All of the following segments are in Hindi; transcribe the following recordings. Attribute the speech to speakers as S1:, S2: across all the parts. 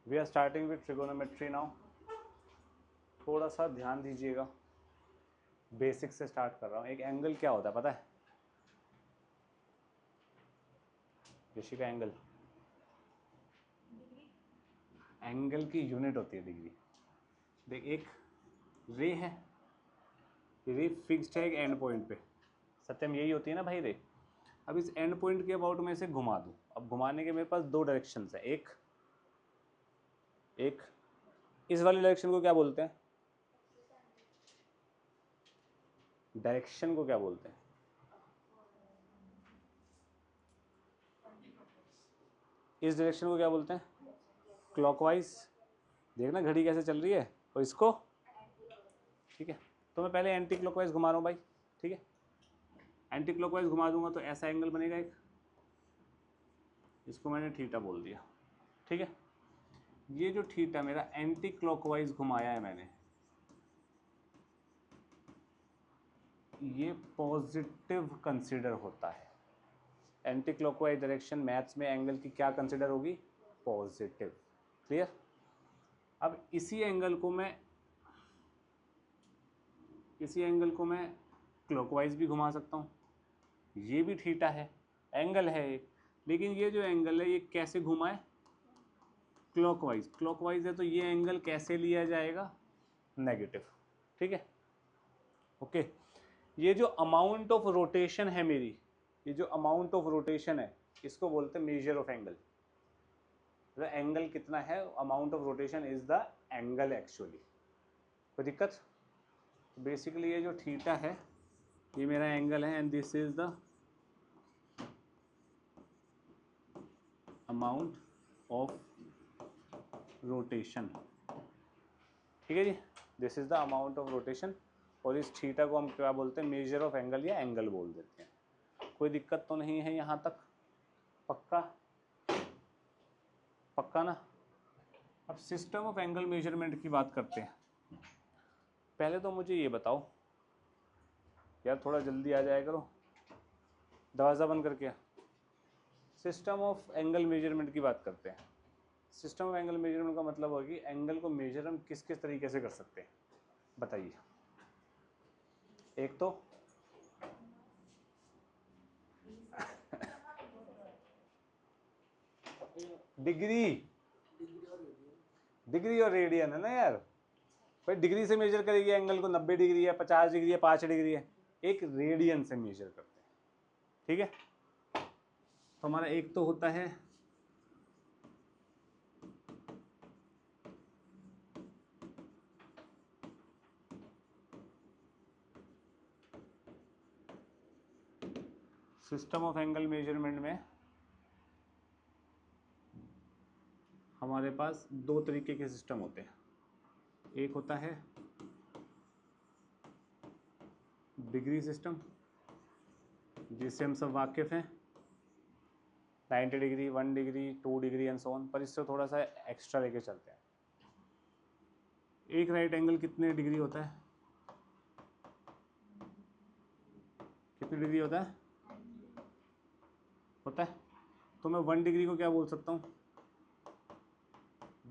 S1: We are starting with trigonometry now. थोड़ा सा ध्यान दीजिएगा, बेसिक से स्टार्ट कर रहा हूँ। एक एंगल क्या होता है पता है? ऋषि का एंगल, एंगल की यूनिट होती है डिग्री। देख, एक रे है, रे फिक्स्ड है एक एंड पॉइंट पे। सत्यम यही होती है ना भाई रे। अब इस एंड पॉइंट के अबाउट में इसे घुमा दूँ। अब घुमाने के मेरे पास दो डायरेक्शंस है। एक इस वाली डायरेक्शन को क्या बोलते हैं? डायरेक्शन को क्या बोलते हैं? इस डायरेक्शन को क्या बोलते हैं? क्लॉकवाइज। देखना घड़ी कैसे चल रही है। और इसको, ठीक है, तो मैं पहले एंटी क्लॉकवाइज घुमा रहा हूँ भाई। ठीक है, एंटी क्लॉकवाइज घुमा दूंगा तो ऐसा एंगल बनेगा एक, इसको मैंने थीटा बोल दिया। ठीक है, ये जो थीटा मेरा एंटी क्लॉकवाइज घुमाया है मैंने, ये पॉजिटिव कंसिडर होता है। एंटी क्लॉकवाइज डायरेक्शन मैथ्स में एंगल की क्या कंसिडर होगी? पॉजिटिव। क्लियर? अब इसी एंगल को मैं क्लॉकवाइज भी घुमा सकता हूँ। ये भी थीटा है, एंगल है एक, लेकिन ये जो एंगल है ये कैसे घुमा है? क्लॉकवाइज। क्लॉकवाइज है तो ये एंगल कैसे लिया जाएगा? नेगेटिव। ठीक है, ओके। ये जो अमाउंट ऑफ रोटेशन है मेरी, ये जो अमाउंट ऑफ रोटेशन है, इसको बोलते हैं मेजर ऑफ एंगल। मतलब एंगल कितना है, amount of rotation is the angle actually. कोई दिक्कत? बेसिकली ये जो थीटा है ये मेरा एंगल है and this is the amount of rotation. ठीक है जी, this is the amount of rotation. और इस थीटा को हम क्या बोलते हैं? मेजर ऑफ एंगल या एंगल बोल देते हैं। कोई दिक्कत तो नहीं है यहाँ तक? पक्का? पक्का ना? अब सिस्टम ऑफ एंगल मेजरमेंट की बात करते हैं। पहले तो मुझे ये बताओ यार, थोड़ा जल्दी आ जाया करो, दरवाज़ा बंद करके। सिस्टम ऑफ एंगल मेजरमेंट की बात करते हैं। सिस्टम ऑफ एंगल मेजरमेंट का मतलब होगा कि एंगल को मेजर हम किस किस तरीके से कर सकते हैं, बताइए। एक तो डिग्री और रेडियन है ना यार। भाई डिग्री से मेजर करेगी एंगल को, 90 डिग्री है, 50 डिग्री है, 5 डिग्री है। एक रेडियन से मेजर करते हैं। ठीक है, तो हमारा एक तो होता है सिस्टम ऑफ एंगल मेजरमेंट में हमारे पास दो तरीके के सिस्टम होते हैं। एक होता है डिग्री सिस्टम, जिससे हम सब वाकिफ हैं, 90 degree, 1 degree, 2 degree and so on. पर इससे थोड़ा सा एक्स्ट्रा लेके चलते हैं। एक राइट एंगल कितने डिग्री होता है? कितनी डिग्री होता है? तो मैं 1 डिग्री को क्या बोल सकता हूँ?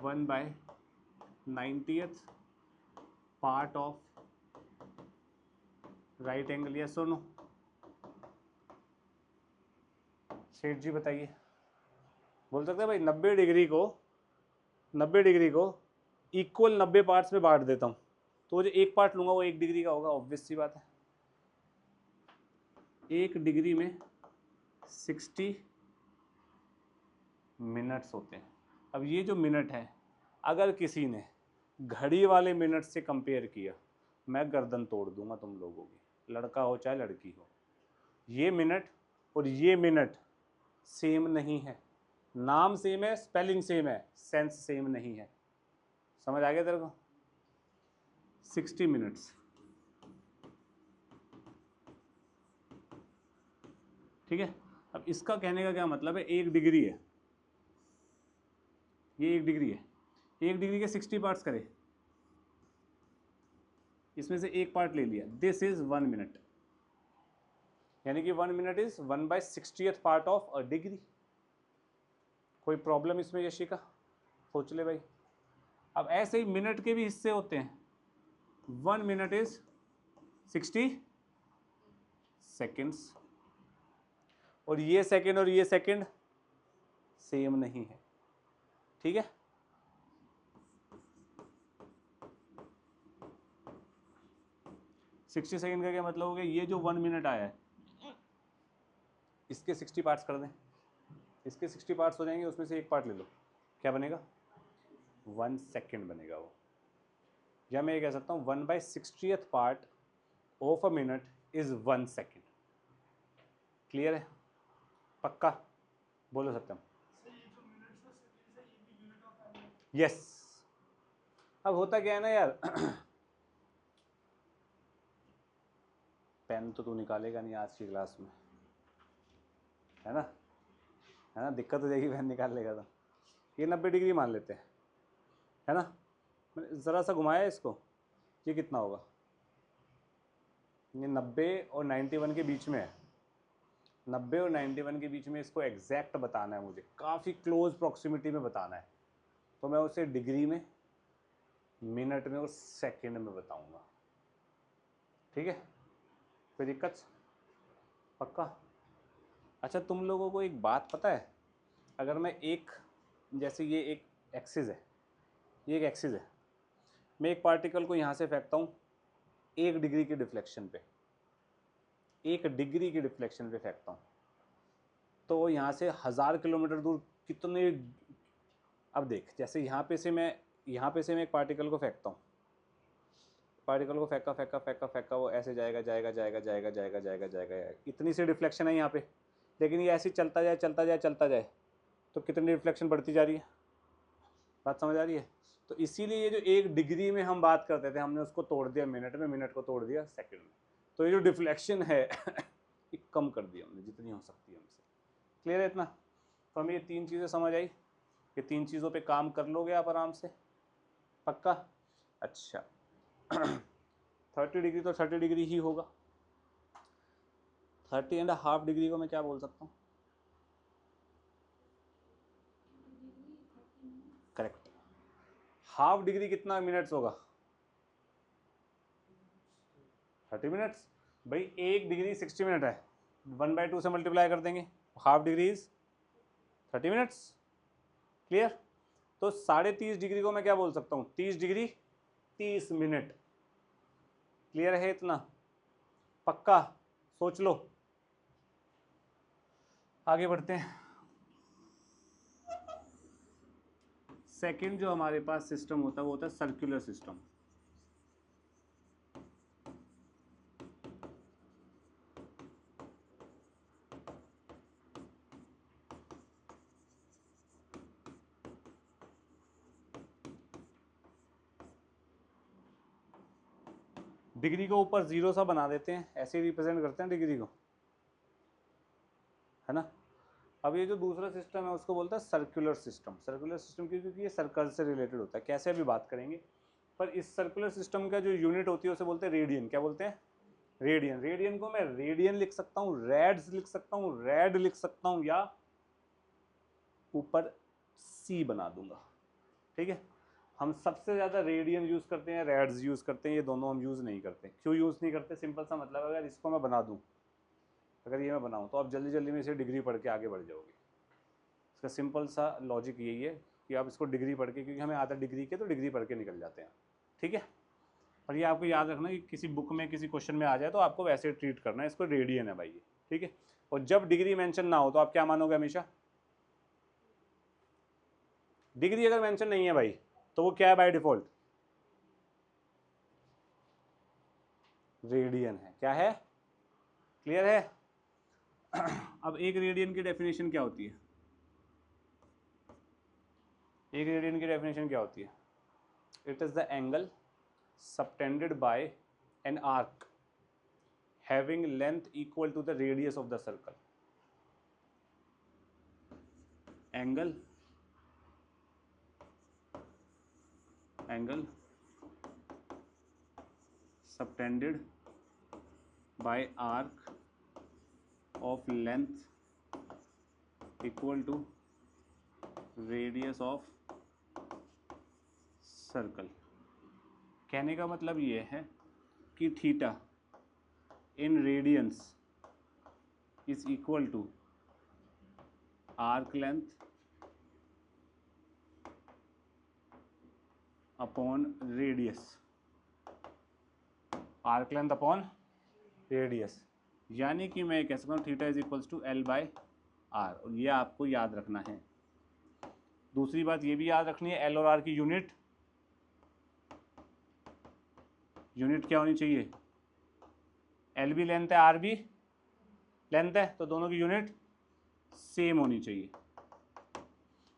S1: 1/90th part of right angle. Yes और नो? सेठ जी बताइए। बोल सकते हैं भाई 90 डिग्री को इक्वल 90 पार्ट्स में बांट देता हूँ, तो वो जो एक पार्ट लूंगा वो 1 डिग्री का होगा। ऑब्वियस सी बात है। 1 डिग्री में 60 मिनट्स होते हैं। अब ये जो मिनट है, अगर किसी ने घड़ी वाले मिनट से कंपेयर किया, मैं गर्दन तोड़ दूंगा तुम लोगों की, लड़का हो चाहे लड़की हो। ये मिनट और ये मिनट सेम नहीं है। नाम सेम है, स्पेलिंग सेम है, सेंस सेम नहीं है। समझ आ गया तेरे को? 60 मिनट्स। ठीक है, अब इसका कहने का क्या मतलब है? 1 डिग्री है, ये 1 डिग्री है। 1 डिग्री के 60 पार्ट्स करे, इसमें से एक पार्ट ले लिया, दिस इज 1 मिनट। यानी कि 1 minute is 1/60th part of a degree. कोई प्रॉब्लम इसमें यशिका? सोच ले भाई। अब ऐसे ही मिनट के भी हिस्से होते हैं, 1 मिनट इज 60 सेकेंड्स, और ये सेकेंड और ये सेकेंड सेम नहीं है, ठीक है। सिक्सटी सेकेंड का क्या मतलब हो गया, ये जो 1 मिनट आया है इसके 60 पार्ट्स कर दें, इसके 60 पार्ट्स हो जाएंगे, उसमें से एक पार्ट ले लो, क्या बनेगा 1 सेकेंड बनेगा वो। या मैं ये कह सकता हूँ 1/60th part of a minute is 1 second. Clear है, पक्का, बोलो सत्यम। यस। अब होता क्या है ना यार पेन तो तू निकालेगा नहीं आज की क्लास में, है ना, है ना, दिक्कत हो जाएगी पेन निकाल लेगा तो। ये 90 डिग्री मान लेते हैं, है ना, मैंने ज़रा सा घुमाया इसको, ये कितना होगा, ये 90 और 91 के बीच में है, 90 और 91 के बीच में इसको एग्जैक्ट बताना है मुझे, काफ़ी क्लोज प्रॉक्सिमिटी में बताना है, तो मैं उसे डिग्री में, मिनट में और सेकंड में बताऊंगा, ठीक है, कोई दिक्कत, पक्का। अच्छा तुम लोगों को एक बात पता है, अगर मैं एक, जैसे ये एक एक्सिस है, ये एक एक्सिस है, मैं एक पार्टिकल को यहाँ से फेंकता हूँ 1 डिग्री के डिफ्लेक्शन पे, 1 डिग्री के डिफ्लेक्शन पे फेंकता हूँ, तो यहाँ से 1000 किलोमीटर दूर कितने, अब देख जैसे यहाँ पे से मैं एक पार्टिकल को फेंकता हूँ, पार्टिकल को फेंका फेंका फेंका फेंका, वो ऐसे जाएगा जाएगा जाएगा जाएगा जाएगा जाएगा जाएगा, इतनी सी डिफ्लेक्शन है यहाँ पे, लेकिन ये ऐसे चलता जाए चलता जाए चलता जाए, तो कितनी डिफ्लेक्शन बढ़ती जा रही है, बात समझ आ रही है। तो इसीलिए ये जो 1 डिग्री में हम बात करते थे, हमने उसको तोड़ दिया मिनट में, मिनट को तोड़ दिया सेकंड में, तो ये जो डिफ्लेक्शन है ये कम कर दिया हमने जितनी हो सकती है हमसे। क्लियर है इतना, तो हमें ये 3 चीज़ें समझ आई, ये 3 चीज़ों पे काम कर लोगे आप आराम से, पक्का। अच्छा 30 डिग्री तो 30 डिग्री ही होगा, 30.5 डिग्री को मैं क्या बोल सकता हूँ, करेक्ट। हाफ डिग्री कितना मिनट्स होगा, 30 मिनट्स, भाई 1 डिग्री 60 मिनट है, 1/2 से मल्टीप्लाई कर देंगे, half degree is 30 minutes. Clear, तो 30.5 डिग्री को मैं क्या बोल सकता हूँ, 30 डिग्री 30 मिनट। क्लियर है इतना, पक्का, सोच लो, आगे बढ़ते हैं। सेकंड जो हमारे पास सिस्टम होता है वो होता है सर्कुलर सिस्टम। डिग्री को ऊपर 0 सा बना देते हैं, ऐसे ही रिप्रेजेंट करते हैं डिग्री को, है ना। अब ये जो दूसरा सिस्टम है उसको बोलता है सर्कुलर सिस्टम। सर्कुलर सिस्टम क्योंकि ये सर्कल से रिलेटेड होता है, कैसे अभी बात करेंगे, पर इस सर्कुलर सिस्टम का जो यूनिट होती है उसे बोलते हैं रेडियन। क्या बोलते हैं, रेडियन। रेडियन को मैं रेडियन लिख सकता हूँ, रेड्स लिख सकता हूँ, रेड लिख सकता हूँ, या ऊपर सी बना दूंगा, ठीक है। हम सबसे ज़्यादा रेडियन यूज़ करते हैं, रेड्स यूज़ करते हैं, ये दोनों हम यूज़ नहीं करते। क्यों यूज़ नहीं करते, सिंपल सा मतलब, अगर इसको मैं बना दूँ, अगर ये मैं बनाऊँ तो आप जल्दी जल्दी में इसे डिग्री पढ़ के आगे बढ़ जाओगे। इसका सिंपल सा लॉजिक यही है कि आप इसको डिग्री पढ़ के, क्योंकि हमें आधा डिग्री के तो डिग्री पढ़ के निकल जाते हैं, ठीक है। और ये आपको याद रखना कि किसी बुक में किसी क्वेश्चन में आ जाए तो आपको वैसे ट्रीट करना है, इसको रेडियन है भाई ये, ठीक है। और जब डिग्री मेंशन ना हो तो आप क्या मानोगे हमेशा, डिग्री अगर मेंशन नहीं है भाई तो वो क्या है बाय डिफॉल्ट, रेडियन है। क्या है, क्लियर है। अब एक रेडियन की डेफिनेशन क्या होती है, एक रेडियन की डेफिनेशन क्या होती है, it is the angle subtended by an arc having length equal to the radius of the circle. Angle subtended by arc of length equal to radius of circle. कहने का मतलब ये है कि theta in radians is equal to arc length upon radius, arc length upon radius. यानी कि मैं कह सकता हूँ theta is equals to L by R, और ये आपको याद रखना है। दूसरी बात ये भी याद रखनी है, एल और आर की यूनिट क्या होनी चाहिए, एल भी लेंथ है आर भी लेंथ है, तो दोनों की यूनिट सेम होनी चाहिए।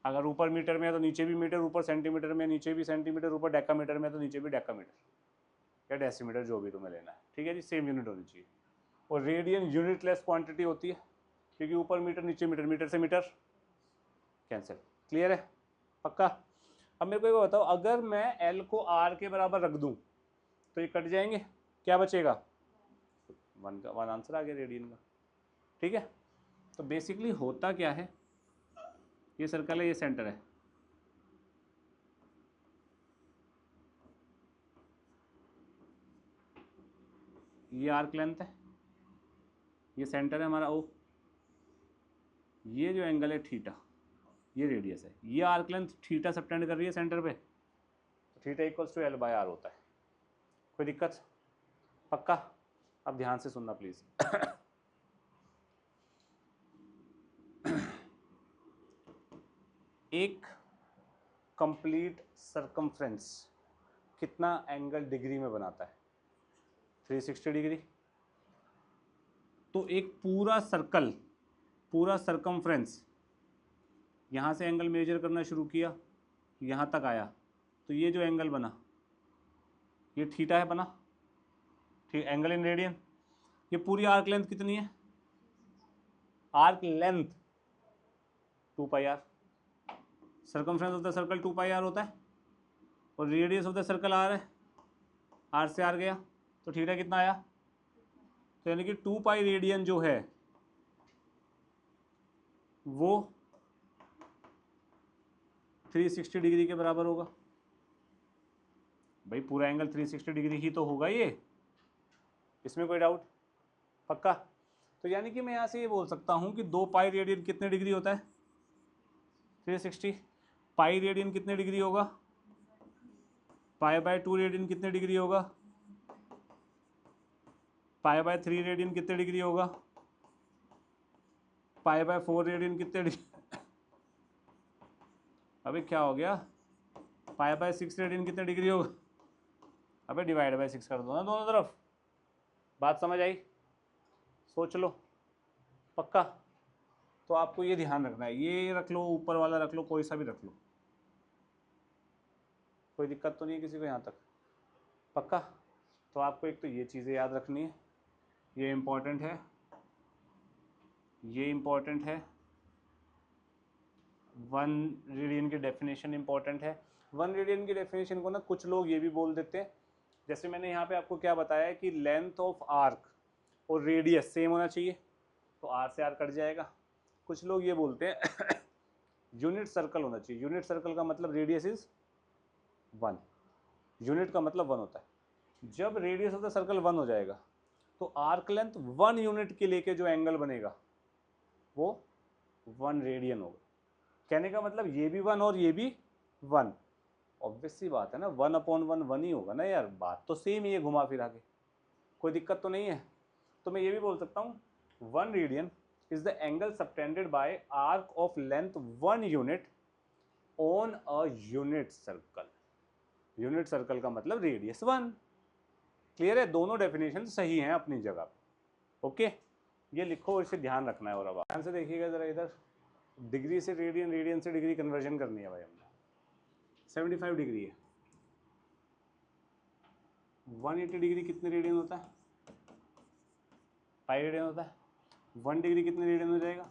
S1: अगर ऊपर मीटर में है तो नीचे भी मीटर, ऊपर सेंटीमीटर में नीचे भी सेंटीमीटर, ऊपर डेकामीटर में तो नीचे भी डेकामीटर या डेसीमीटर, जो भी तुम्हें लेना है, ठीक है जी, सेम यूनिट होनी चाहिए। और रेडियन यूनिटलेस क्वांटिटी होती है, क्योंकि ऊपर मीटर नीचे मीटर, मीटर से मीटर कैंसिल। क्लियर है, पक्का। अब मेरे को ये बताओ, अगर मैं एल को आर के बराबर रख दूं तो ये कट जाएंगे, क्या बचेगा, वन आंसर आ गया रेडियन का। ठीक है, तो बेसिकली होता क्या है, ये सर्कल है, ये सेंटर है, ये आर्क लेंथ है, ये सेंटर है हमारा ओ, ये जो एंगल है थीटा, ये रेडियस है, ये आर्क लेंथ थीटा सबटेंड कर रही है सेंटर पे, तो theta equals to L by R होता है। कोई दिक्कत, पक्का। अब ध्यान से सुनना प्लीज। एक कंप्लीट सर्कमफ्रेंस कितना एंगल डिग्री में बनाता है, 360 डिग्री। तो एक पूरा सर्कल, पूरा सर्कमफ्रेंस, यहाँ से एंगल मेजर करना शुरू किया, यहाँ तक आया, तो ये जो एंगल बना ये थीटा है बना, ठीक, एंगल इन रेडियन। ये पूरी आर्क लेंथ कितनी है, arc length 2 pi R, circumference of the circle 2 pi R होता है, और radius of the circle R है, आर से आर गया तो थीटा कितना आया, तो यानी कि 2 पाई रेडियन जो है वो 360 डिग्री के बराबर होगा। भाई पूरा एंगल 360 डिग्री ही तो होगा ये, इसमें कोई डाउट, पक्का। तो यानी कि मैं यहाँ से ये बोल सकता हूँ कि 2 पाई रेडियन कितने डिग्री होता है, 360। पाई रेडियन कितने डिग्री होगा, पाई बाय 2 रेडियन कितने डिग्री होगा, पाई बाय 3 रेडियन कितने डिग्री होगा, पाई बाय 4 रेडियन कितने डिग्री। अबे क्या हो गया, पाई बाय 6 रेडियन कितने डिग्री होगा। अबे डिवाइड बाय 6 कर दो ना दोनों तरफ। बात समझ आई, सोच लो, पक्का। तो आपको ये ध्यान रखना है, ये रख लो, ऊपर वाला रख लो, कोई सा भी रख लो, कोई दिक्कत तो नहीं है किसी को यहाँ तक, पक्का। तो आपको एक तो ये चीज़ें याद रखनी है, ये इम्पोर्टेंट है, ये इम्पोर्टेंट है, 1 रेडियन की डेफिनेशन इम्पोर्टेंट है। 1 रेडियन की डेफिनेशन को ना कुछ लोग ये भी बोल देते हैं, जैसे मैंने यहाँ पे आपको क्या बताया कि लेंथ ऑफ आर्क और रेडियस सेम होना चाहिए, तो आर से आर कट जाएगा। कुछ लोग ये बोलते हैं यूनिट सर्कल होना चाहिए, यूनिट सर्कल का मतलब रेडियस इज 1, यूनिट का मतलब 1 होता है। जब रेडियस ऑफ द सर्कल 1 हो जाएगा तो आर्क लेंथ 1 यूनिट के लेके जो एंगल बनेगा वो 1 रेडियन होगा। कहने का मतलब ये भी 1 और ये भी 1, ऑब्वियस सी बात है ना, 1 अपॉन 1 1 ही होगा ना यार, बात तो सेम ही है घुमा फिरा के, कोई दिक्कत तो नहीं है। तो मैं ये भी बोल सकता हूँ 1 radian is the angle subtended by arc of length 1 unit on a unit circle। Unit circle का मतलब रेडियस 1। क्लियर है, दोनों डेफिनेशन सही हैं अपनी जगह पे। ओके, ये लिखो और इसे ध्यान रखना है। और अब ध्यान से देखिएगा जरा, इधर डिग्री से रेडियन, रेडियन से डिग्री कन्वर्जन करनी है भाई हमने। 75 डिग्री है, 180 डिग्री कितने रेडियन होता है, पाई रेडियन होता है। 1 डिग्री कितने रेडियन हो जाएगा,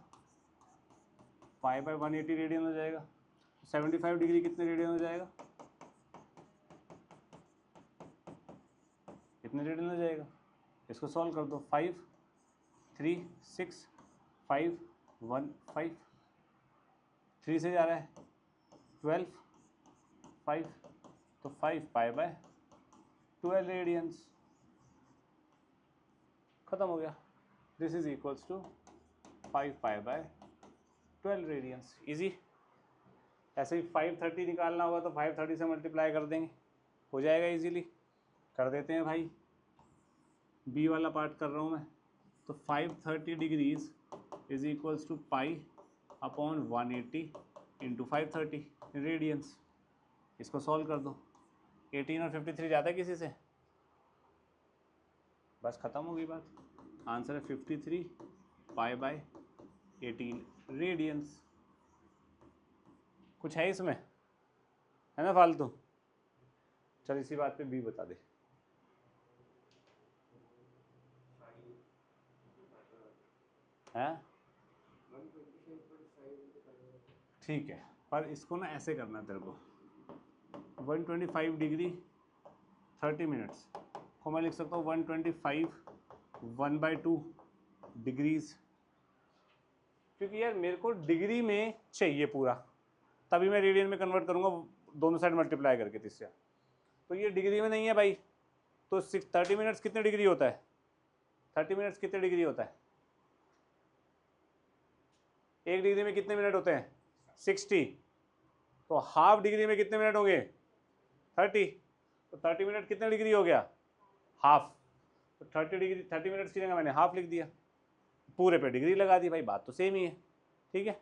S1: पाई बाय 180 रेडियन हो जाएगा। 75 डिग्री कितने रेडियन हो जाएगा, कितने रेडियन हो जाएगा, इसको सॉल्व कर दो। 5 3 6 5 1 5, 3 से जा रहा है 12 5 तो 5π/12 रेडियंस, खत्म हो गया। This is equals to 5π/12 radians. Easy. ऐसे ही 530 निकालना होगा तो 530 से मल्टीप्लाई कर देंगे, हो जाएगा इजीली। कर देते हैं भाई, बी वाला पार्ट कर रहा हूँ मैं। तो 530 degrees is equals to π/180 into 530 radians. इसको सॉल्व कर दो। 18 और 53 जाता है किसी से? बस ख़त्म हो गई बात। आंसर है 53 π/18 रेडियंस। कुछ है इसमें, है ना फालतू? चल इसी बात पे बी बता दे। हैं? ठीक है, पर इसको ना ऐसे करना है तेरे को। 125 डिग्री 30 मिनट्स को मैं लिख सकता हूँ 125 1/2 डिग्रीज, क्योंकि यार मेरे को डिग्री में चाहिए पूरा, तभी मैं रेडियन में कन्वर्ट करूँगा दोनों साइड मल्टीप्लाई करके 30 से। तो ये डिग्री में नहीं है भाई, तो 30 मिनट्स कितने डिग्री होता है? 30 मिनट्स कितने डिग्री होता है? 1 डिग्री में कितने मिनट होते हैं? 60। तो हाफ डिग्री में कितने मिनट होंगे? 30। तो 30 मिनट कितने डिग्री हो गया? हाफ। तो 30 मिनट्स की जगह मैंने हाफ लिख दिया, पूरे पे डिग्री लगा दी भाई, बात तो सेम ही है। ठीक है,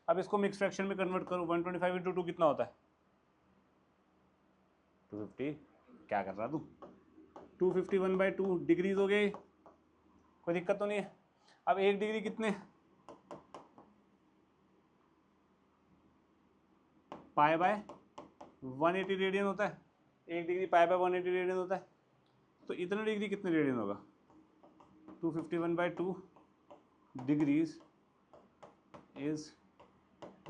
S1: अब इसको मिक्स फ्रैक्शन में कन्वर्ट करो। 125 इंटू 2 कितना होता है? 250। क्या कर रहा तू? 250 1/2 डिग्रीज हो गए, कोई दिक्कत तो नहीं है। अब 1 डिग्री कितने? π/180 रेडियन होता है। 1 डिग्री π/180 रेडियन होता है। तो इतना डिग्री कितने रेडियन होगा? 250 1/2 डिग्रीज इज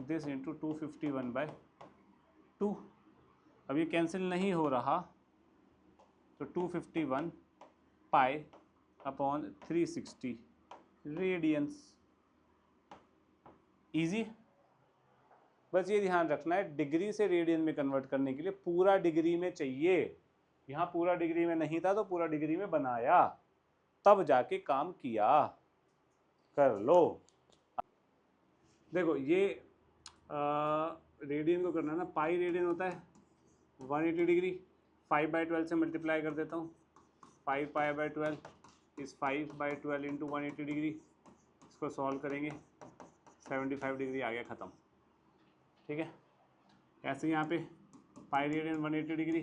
S1: दिस इंटू 250 1/2। अब ये कैंसिल नहीं हो रहा, तो 251 π/360 रेडियंस। इजी। बस ये ध्यान रखना है, डिग्री से रेडियन में कन्वर्ट करने के लिए पूरा डिग्री में चाहिए। यहाँ पूरा डिग्री में नहीं था तो पूरा डिग्री में बनाया, तब जाके काम किया। कर लो। देखो ये रेडियन को करना है ना, पाई रेडियन होता है 180 डिग्री। 5/12 से मल्टीप्लाई कर देता हूँ। 5π/12 इस 5/12 इंटू 180 डिग्री। इसको सॉल्व करेंगे, 75 डिग्री आ गया, ख़त्म। ठीक है, ऐसे यहाँ पे पाई रेडियन 180 डिग्री,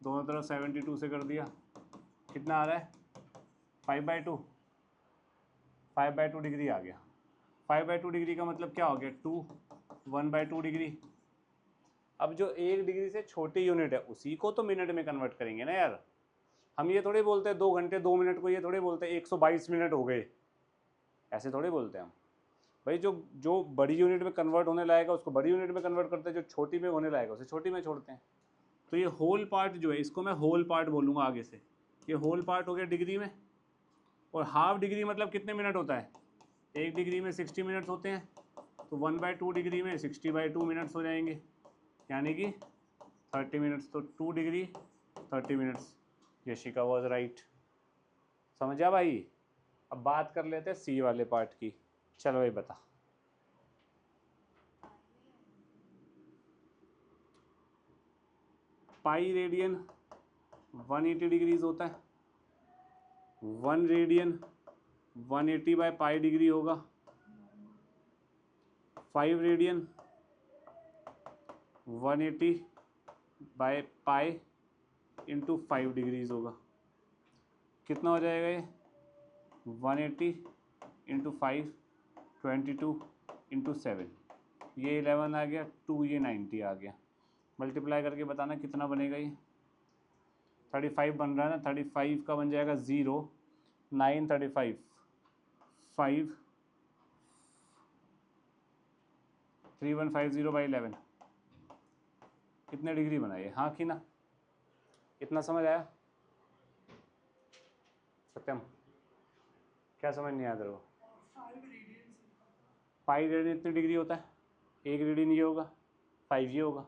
S1: दोनों तरफ 72 से कर दिया, कितना आ रहा है? 5/2। 5/2 डिग्री आ गया। 5/2 डिग्री का मतलब क्या हो गया? 2 1/2 डिग्री। अब जो 1 डिग्री से छोटी यूनिट है उसी को तो मिनट में कन्वर्ट करेंगे ना यार। हम ये थोड़ी बोलते हैं 2 घंटे 2 मिनट को, ये थोड़ी बोलते हैं 122 मिनट हो गए, ऐसे थोड़ी बोलते हैं हम भाई। जो बड़ी यूनिट में कन्वर्ट होने लायक है उसको बड़ी यूनिट में कन्वर्ट करते हैं, जो छोटी में होने लायक है उसे छोटी में छोड़ते हैं। तो ये होल पार्ट जो है, इसको मैं होल पार्ट बोलूँगा आगे से। ये होल पार्ट हो गया डिग्री में। और हाफ डिग्री मतलब कितने मिनट होता है? 1 डिग्री में 60 मिनट्स होते हैं, तो 1/2 डिग्री में 60/2 मिनट्स हो जाएंगे, यानी कि 30 मिनट्स। तो 2 degree 30 minutes. Yashika was right. समझा भाई? अब बात कर लेते हैं सी वाले पार्ट की। चलो भाई बता। पाई रेडियन 180 डिग्रीज होता है। 1 रेडियन 180/पाई डिग्री होगा। 5 रेडियन 180/पाई इंटू 5 डिग्रीज होगा। कितना हो जाएगा ये? 180 इंटू 5 22 इंटू 7, ये 11 आ गया, 2 ये 90 आ गया। मल्टीप्लाई करके बताना कितना बनेगा ये। 35 बन रहा है ना, 35 का बन जाएगा 0 9 35 5 3150/11। कितने डिग्री बनाइए? हाँ कि ना? इतना समझ आया सत्यम? क्या समझ नहीं आया तेरे को? पाई रेडियन इतनी डिग्री होता है। 1 रेडियन ये होगा, 5 ये होगा।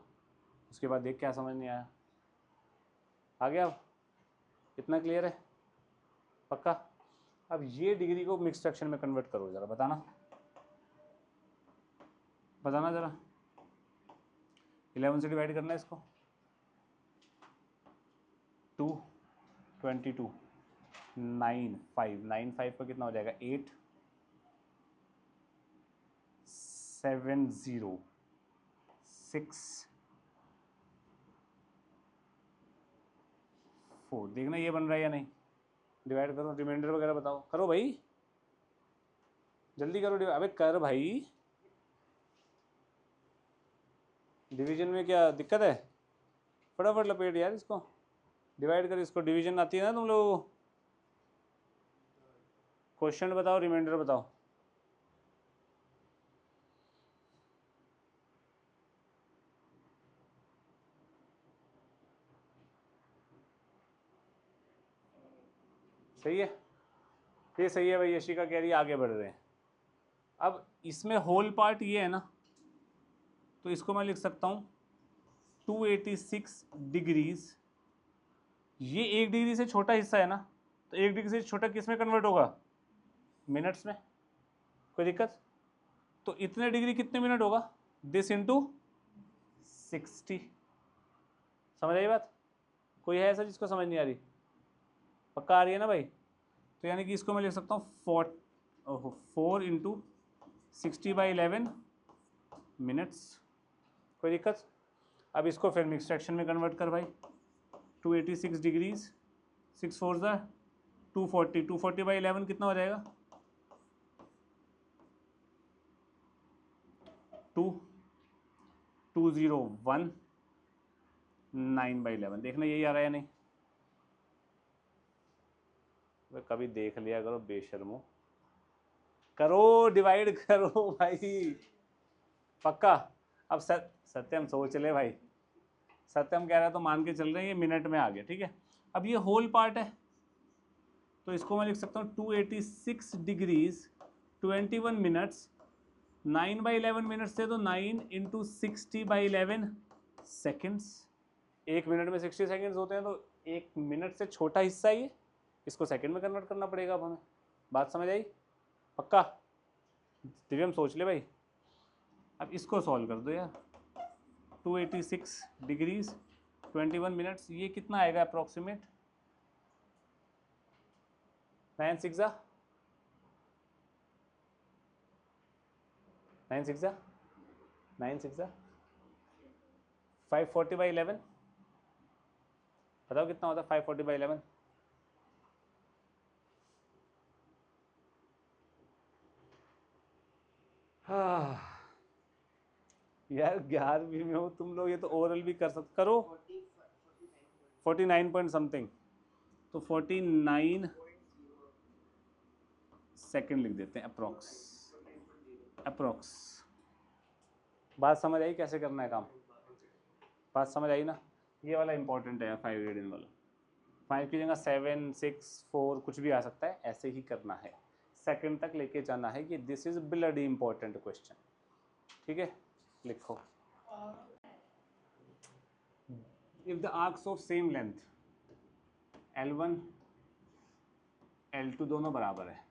S1: उसके बाद देख क्या समझ नहीं आया। आ गया? अब इतना क्लियर है? पक्का? अब ये डिग्री को मिक्स फ्रैक्शन में कन्वर्ट करो जरा, बताना जरा। 11 से डिवाइड करना है इसको। 2 22 9 5 9 5 का कितना हो जाएगा? 8 7 0 6 4। देखना ये बन रहा है या नहीं। डिवाइड करो, रिमाइंडर वगैरह बताओ, करो भाई, जल्दी करो। अबे कर भाई, डिवीजन में क्या दिक्कत है? फटाफट लपेट यार इसको, डिवाइड कर इसको। डिवीजन आती है ना तुम लोगों को? क्वेश्चन बताओ, रिमाइंडर बताओ। सही है, ये सही है भाई। यशिका कह रही है आगे बढ़ रहे हैं। अब इसमें होल पार्ट ये है ना, तो इसको मैं लिख सकता हूँ 286 डिग्रीज। ये 1 डिग्री से छोटा हिस्सा है ना, तो 1 डिग्री से छोटा किस में कन्वर्ट होगा? मिनट्स में। कोई दिक्कत? तो इतने डिग्री कितने मिनट होगा? This into 60। समझ आई बात? कोई है ऐसा जिसको समझ नहीं आ रही? पक्का आ रही है ना भाई? तो यानी कि इसको मैं लिख सकता हूँ 4 इंटू 60/11 मिनट्स। कोई दिक्कत? अब इसको फिर मिक्स फ्रैक्शन में कन्वर्ट कर भाई। 286 डिग्रीज 6 4 ज़ा 240, 240/11 कितना हो जाएगा? 22019/11। देखना यही आ रहा है या नहीं? वे कभी देख लिया करो बेशर्मो, करो डिवाइड करो भाई। पक्का? अब सत्यम सोच ले भाई, सत्यम कह रहा है तो मान के चल रहे हैं ये मिनट में आ गया, ठीक है। अब ये होल पार्ट है, तो इसको मैं लिख सकता हूँ 286 डिग्रीज 21 मिनट्स। 9/11 मिनट्स थे तो 9 इंटू 60/11 सेकेंड्स। 1 मिनट में 60 सेकेंड्स होते हैं, तो 1 मिनट से छोटा हिस्सा ये, इसको सेकंड में कन्वर्ट करना पड़ेगा अब हमें। बात समझ आई? पक्का? दिव्यम सोच ले भाई। अब इसको सॉल्व कर दो यार। 286 डिग्रीज 21 मिनट्स, ये कितना आएगा अप्रॉक्सीमेट? 9 6 540/11। बताओ कितना होता है 540/11? हाँ यार 11वीं में हो तुम लोग, ये तो ओरल भी कर सकते, करो। 49 पॉइंट समथिंग, तो 49 सेकेंड लिख देते हैं अप्रोक्स। बात समझ आई कैसे करना है काम? बात समझ आई ना? ये वाला इंपॉर्टेंट है 5 रीडिंग वाला। 5 की जगह 7 6 4 कुछ भी आ सकता है, ऐसे ही करना है, सेकंड तक लेके जाना है। कि this is bloody important question, ठीक है। लिखो, if the arcs of same length L1 L2 दोनों बराबर है,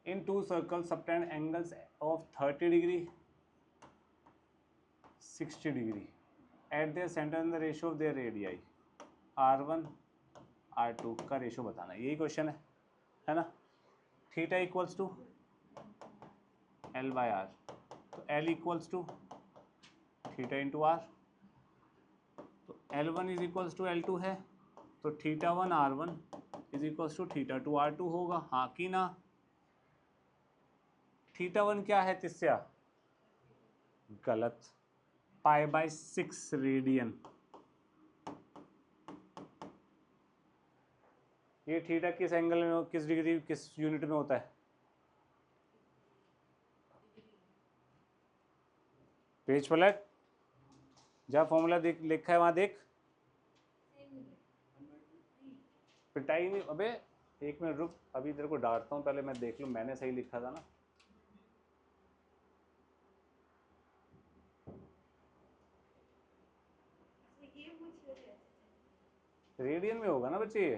S1: इन 2 circles subtend angles of 30 degree 60 degree at there centre in the ratio of their radii R1 R2 का रेशियो बताना है। यही क्वेश्चन है ना? थीटा इक्वल्स टू L/R, तो L equals to theta into R, तो L1 is equals to L2 है, तो θ1 R1 is equals to θ2 R2 होगा, हाँ कि ना? θ1 क्या है तिस्या? गलत, π/6 रेडियन। ये थीटा किस एंगल में, किस डिग्री, किस यूनिट में होता है? पेज पलट, जहाँ फॉर्मूला देख लिखा है वहां देख। पिटाई नहीं, अबे 1 मिनट रुक, अभी तेरे को डांटता हूँ, पहले मैं देख लूँ मैंने सही लिखा था ना। रेडियन में होगा ना बच्चे ये,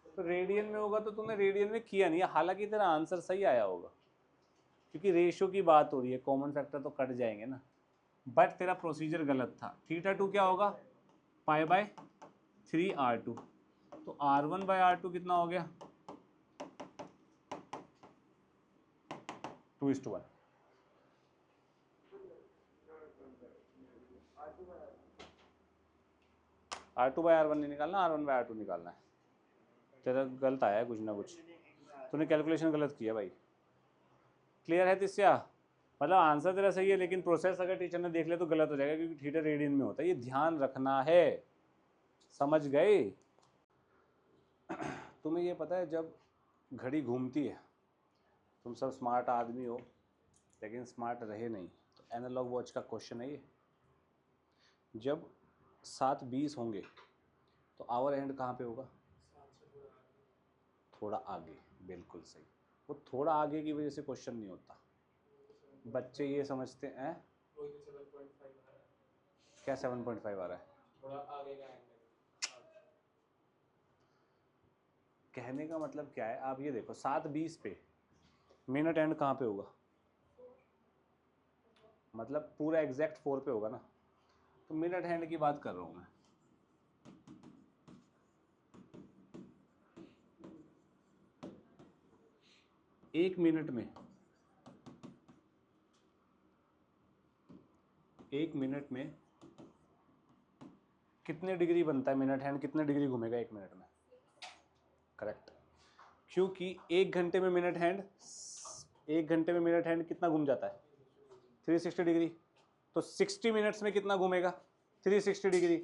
S1: तो रेडियन में होगा तो तूने रेडियन में किया नहीं, हालांकि तेरा आंसर सही आया होगा क्योंकि रेशियो की बात हो रही है, कॉमन फैक्टर तो कट जाएंगे ना, बट तेरा प्रोसीजर गलत था। θ2 क्या होगा, π/3r2, तो r1/r2 कितना हो गया, 2:1। r2/r1 नहीं निकालना, r1/r2 निकालना है। तेरा गलत आया है कुछ ना कुछ, तूने कैलकुलेशन गलत किया भाई। क्लियर है तिस्या, मतलब आंसर तेरा सही है लेकिन प्रोसेस अगर टीचर ने देख लिया तो गलत हो जाएगा क्योंकि थीटा रेडियन में होता है, ये ध्यान रखना है, समझ गए। तुम्हें ये पता है जब घड़ी घूमती है, तुम सब स्मार्ट आदमी हो लेकिन स्मार्ट रहे नहीं, तो एनालॉग वॉच का क्वेश्चन है ये, जब 7:20 होंगे तो आवर एंड कहाँ पे होगा, थोड़ा आगे, बिल्कुल सही। वो थोड़ा आगे की वजह से क्वेश्चन नहीं होता, बच्चे ये समझते हैं क्या 7.5 आ रहा है, थोड़ा आगे का एंगल। कहने का मतलब क्या है, आप ये देखो 7:20 पे मिनट एंड कहाँ पे होगा, मतलब पूरा एग्जैक्ट 4 पे होगा ना, तो मिनट हैंड की बात कर रहा हूँ मैं। एक मिनट में कितने डिग्री बनता है मिनट हैंड, कितने डिग्री घूमेगा एक मिनट में, करेक्ट, क्योंकि एक घंटे में मिनट हैंड कितना घूम जाता है, 360 डिग्री, तो 60 मिनट्स में कितना घूमेगा, 360 डिग्री,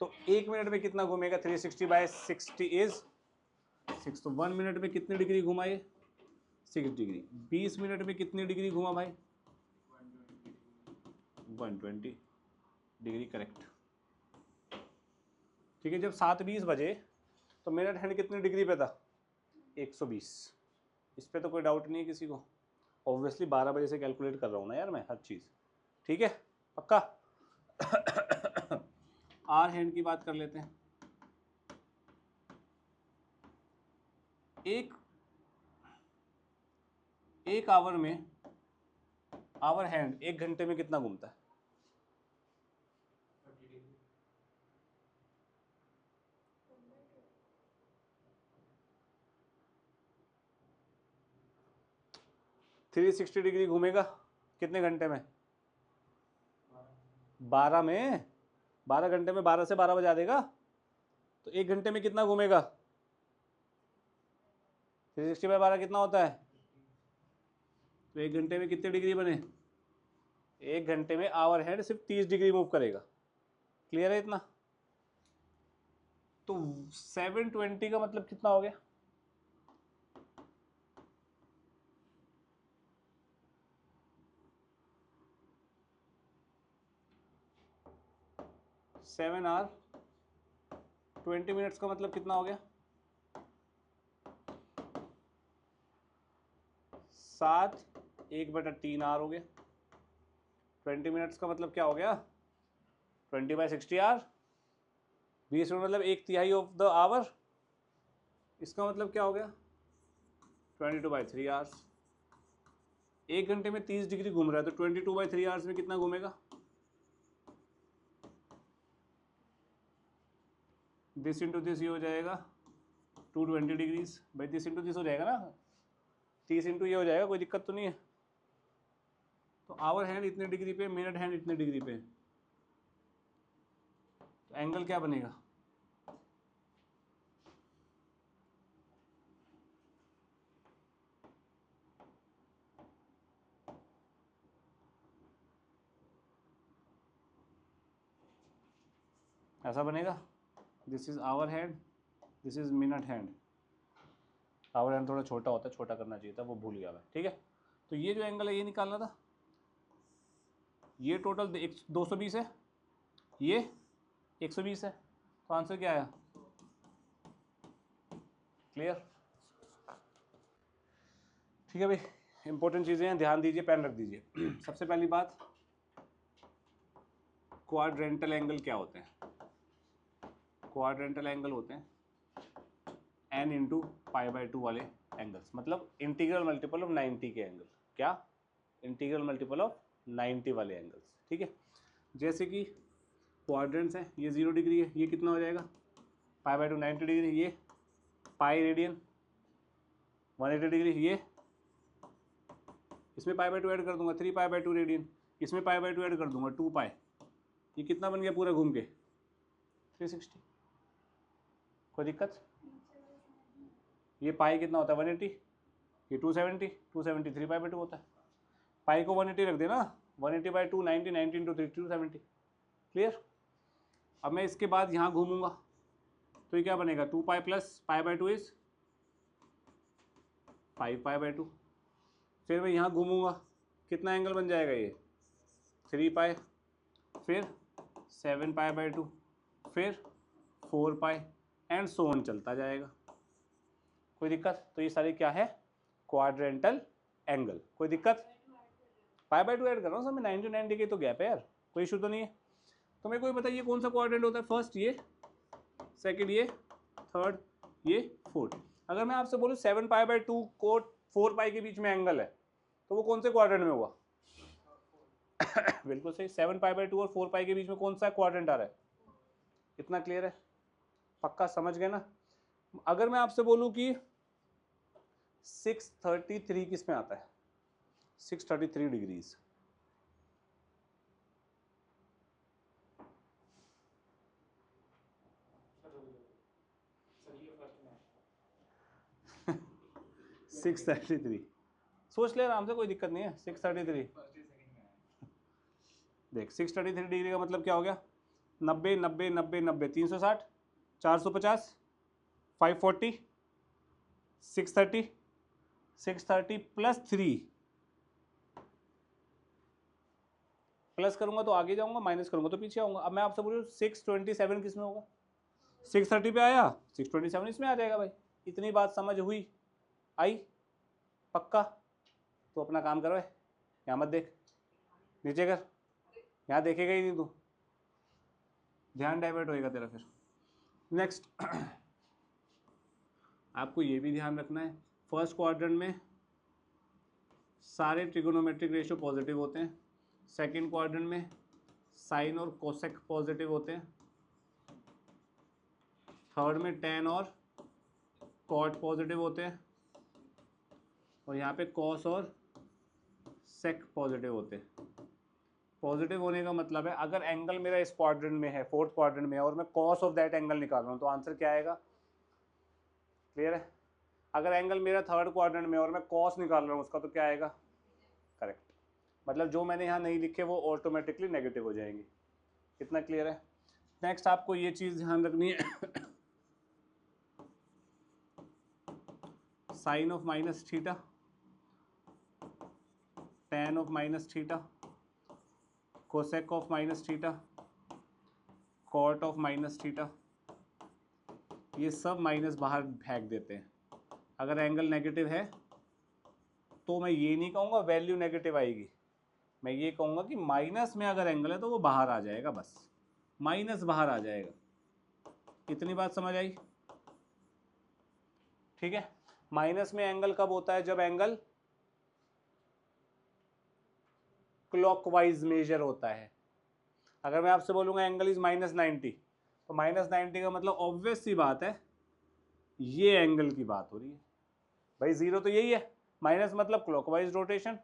S1: तो एक मिनट में कितना घूमेगा, 360/60 इज 6, तो 1 मिनट में कितनी डिग्री घुमा ये, 6 डिग्री। 20 मिनट में कितनी डिग्री घुमा भाई, 120 डिग्री, करेक्ट। ठीक है, जब 7:20 बजे तो मिनट हैंड कितनी डिग्री पे था, 120, इस पे तो कोई डाउट नहीं है किसी को, ऑब्वियसली 12 बजे से कैलकुलेट कर रहा हूँ ना यार मैं हर चीज़, ठीक है पक्का। आर हैंड की बात कर लेते हैं, एक आवर में, आवर हैंड एक घंटे में कितना घूमता है, थ्री 360 डिग्री घूमेगा कितने घंटे में, 12 में, 12 घंटे में 12 से 12 बजा देगा, तो एक घंटे में कितना घूमेगा, 360/12 कितना होता है, तो एक घंटे में कितने डिग्री बने, एक घंटे में आवर हैंड सिर्फ 30 डिग्री मूव करेगा, क्लियर है इतना। तो 720 का मतलब कितना हो गया, 7 आवर 20 मिनट्स का मतलब कितना हो गया, 7 1/3 आवर हो गया। 20 मिनट्स का मतलब क्या हो गया, 20/60 आवर, 20 मिनट मतलब 1/3 ऑफ द आवर, इसका मतलब क्या हो गया 22/3 आवर्स। एक घंटे में 30 डिग्री घूम रहा है तो 22/3 आवर्स में कितना घूमेगा, दिस इंटू दिस ये हो जाएगा 220 डिग्रीज, भाई दिस इंटू दिस हो जाएगा ना, 30 इंटू ये हो जाएगा, कोई दिक्कत तो नहीं है। तो आवर हैंड इतने डिग्री पे, मिनट हैंड इतने डिग्री पे, तो एंगल क्या बनेगा, ऐसा बनेगा, this is hour hand, this is minute hand, hour hand थोड़ा छोटा होता है, छोटा करना चाहिए था, वो भूल गया मैं, ठीक है। तो ये जो एंगल है ये निकालना था, ये टोटल 220 है, ये 120 है, तो आंसर क्या आया, क्लियर। ठीक है भाई, इंपॉर्टेंट चीज़ें हैं, ध्यान दीजिए, पेन रख दीजिए। सबसे पहली बात, क्वाड्रेंटल एंगल क्या होते हैं, क्वाड्रेंटल एंगल होते हैं n इंटू π/2 वाले एंगल्स, मतलब इंटीग्रल मल्टीपल ऑफ 90 के एंगल। क्या? इंटीग्रल मल्टीपल ऑफ 90 वाले एंगल्स। ठीक है, जैसे कि क्वाड्रेंट्स हैं, ये 0 डिग्री है, ये कितना हो जाएगा π/2 90 डिग्री, ये पाई रेडियन 180 डिग्री, ये इसमें π/2 ऐड कर दूंगा 3π/2 रेडियन, इसमें π/2 ऐड कर दूंगा 2π, ये कितना बन गया पूरा घूम के 360। कोई दिक्कत? ये पाई कितना होता है 180, ये 270, 270 3π/2 होता है। पाई को 180 रख देना, 180/2 90, 90 इंटू 3 270। क्लियर? अब मैं इसके बाद यहाँ घूमूंगा तो ये क्या बनेगा 2π प्लस π/2 इज 5π/2। फिर मैं यहाँ घूमूंगा, कितना एंगल बन जाएगा ये 3π, फिर 7π/2, फिर 4π एंड सो ऑन चलता जाएगा। कोई दिक्कत? तो ये सारी क्या है क्वाड्रेंटल एंगल। कोई दिक्कत? π/2 ऐड कर रहा हूँ सर मैं, 90 के तो गैप है यार, कोई इशू तो नहीं है। तो मेरे को ये बताइए कौन सा क्वाड्रेंट होता है, फर्स्ट ये, सेकंड ये, थर्ड ये, फोर्थ। अगर मैं आपसे बोलूँ 7π/2 को 4π के बीच में एंगल है तो वो कौन से क्वाड्रेंट में हुआ? बिल्कुल सही, 7π/2 और 4π के बीच में कौन सा क्वाड्रेंट आ रहा है? इतना क्लियर है? पक्का समझ गए ना? अगर मैं आपसे बोलूं कि 633 किस में आता है? 633 डिग्रीज। सिक्स 33 सोच ले आराम से, कोई दिक्कत नहीं है। 633 देख, 633 डिग्री का मतलब क्या हो गया 90 90 90 90 360 450 540 630 630 प्लस 3, प्लस करूंगा तो आगे जाऊंगा, माइनस करूंगा तो पीछे आऊंगा। अब मैं आपसे बोलूँ 627 किस में होगा? 630 पे आया, 627 इसमें आ जाएगा भाई। इतनी बात समझ हुई? आई? पक्का? तो अपना काम करो, यहाँ मत देख, नीचे कर, यहाँ देखेगा ही नहीं तू, ध्यान डाइवर्ट होएगा तेरा फिर। नेक्स्ट आपको ये भी ध्यान रखना है, फर्स्ट क्वाड्रेंट में सारे ट्रिगोनोमेट्रिक रेशियो पॉजिटिव होते हैं, सेकंड क्वाड्रेंट में साइन और कोसेक पॉजिटिव होते हैं, थर्ड में टेन और कॉट पॉजिटिव होते हैं, और यहाँ पे कॉस और सेक पॉजिटिव होते हैं। पॉजिटिव होने का मतलब है अगर एंगल मेरा इस क्वाड्रेंट में है, फोर्थ क्वाड्रेंट में है, और मैं कॉस ऑफ दैट एंगल निकाल रहा हूँ तो आंसर क्या आएगा? क्लियर है? अगर एंगल मेरा थर्ड क्वाड्रेंट में है और मैं कॉस निकाल रहा हूँ उसका तो क्या आएगा? करेक्ट। मतलब जो मैंने यहाँ नहीं लिखे वो ऑटोमेटिकली नेगेटिव हो जाएंगे। कितना क्लियर है? नेक्स्ट आपको ये चीज़ ध्यान रखनी है, sine of minus theta, tan of minus theta, cosec of minus theta, cot of minus theta, ये सब माइनस बाहर फेंक देते हैं। अगर एंगल नेगेटिव है तो मैं ये नहीं कहूँगा वैल्यू नेगेटिव आएगी, मैं ये कहूँगा कि माइनस में अगर एंगल है तो वो बाहर आ जाएगा, बस माइनस बाहर आ जाएगा। इतनी बात समझ आई? ठीक है। माइनस में एंगल कब होता है? जब एंगल क्लॉकवाइज मेजर होता है। अगर मैं आपसे बोलूँगा एंगल इज -90 तो -90 का मतलब ऑब्वियस सी बात है ये एंगल की बात हो रही है भाई। जीरो तो यही है, माइनस मतलब क्लॉकवाइज रोटेशन,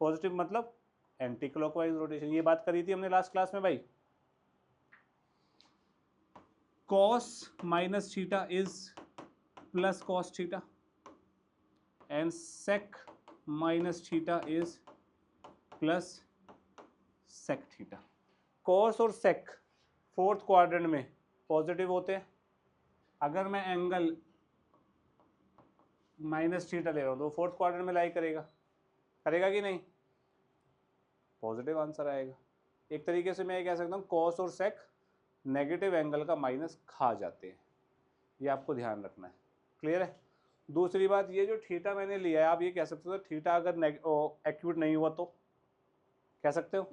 S1: पॉजिटिव मतलब एंटी क्लॉकवाइज रोटेशन। ये बात करी थी हमने लास्ट क्लास में भाई। cos minus theta is plus cos theta and sec minus theta is plus sec theta. cos और sec फोर्थ क्वाड्रेंट में पॉजिटिव होते हैं। अगर मैं एंगल माइनस थीटा ले रहा हूँ तो फोर्थ क्वाड्रेंट में लाई करेगा, करेगा कि नहीं? पॉजिटिव आंसर आएगा। एक तरीके से मैं ये कह सकता हूँ cos और sec नेगेटिव एंगल का माइनस खा जाते हैं, ये आपको ध्यान रखना है। क्लियर है? दूसरी बात, ये जो थीटा मैंने लिया है आप ये कह सकते हो थीटा अगर एक्यूट नहीं हुआ तो कह सकते हो।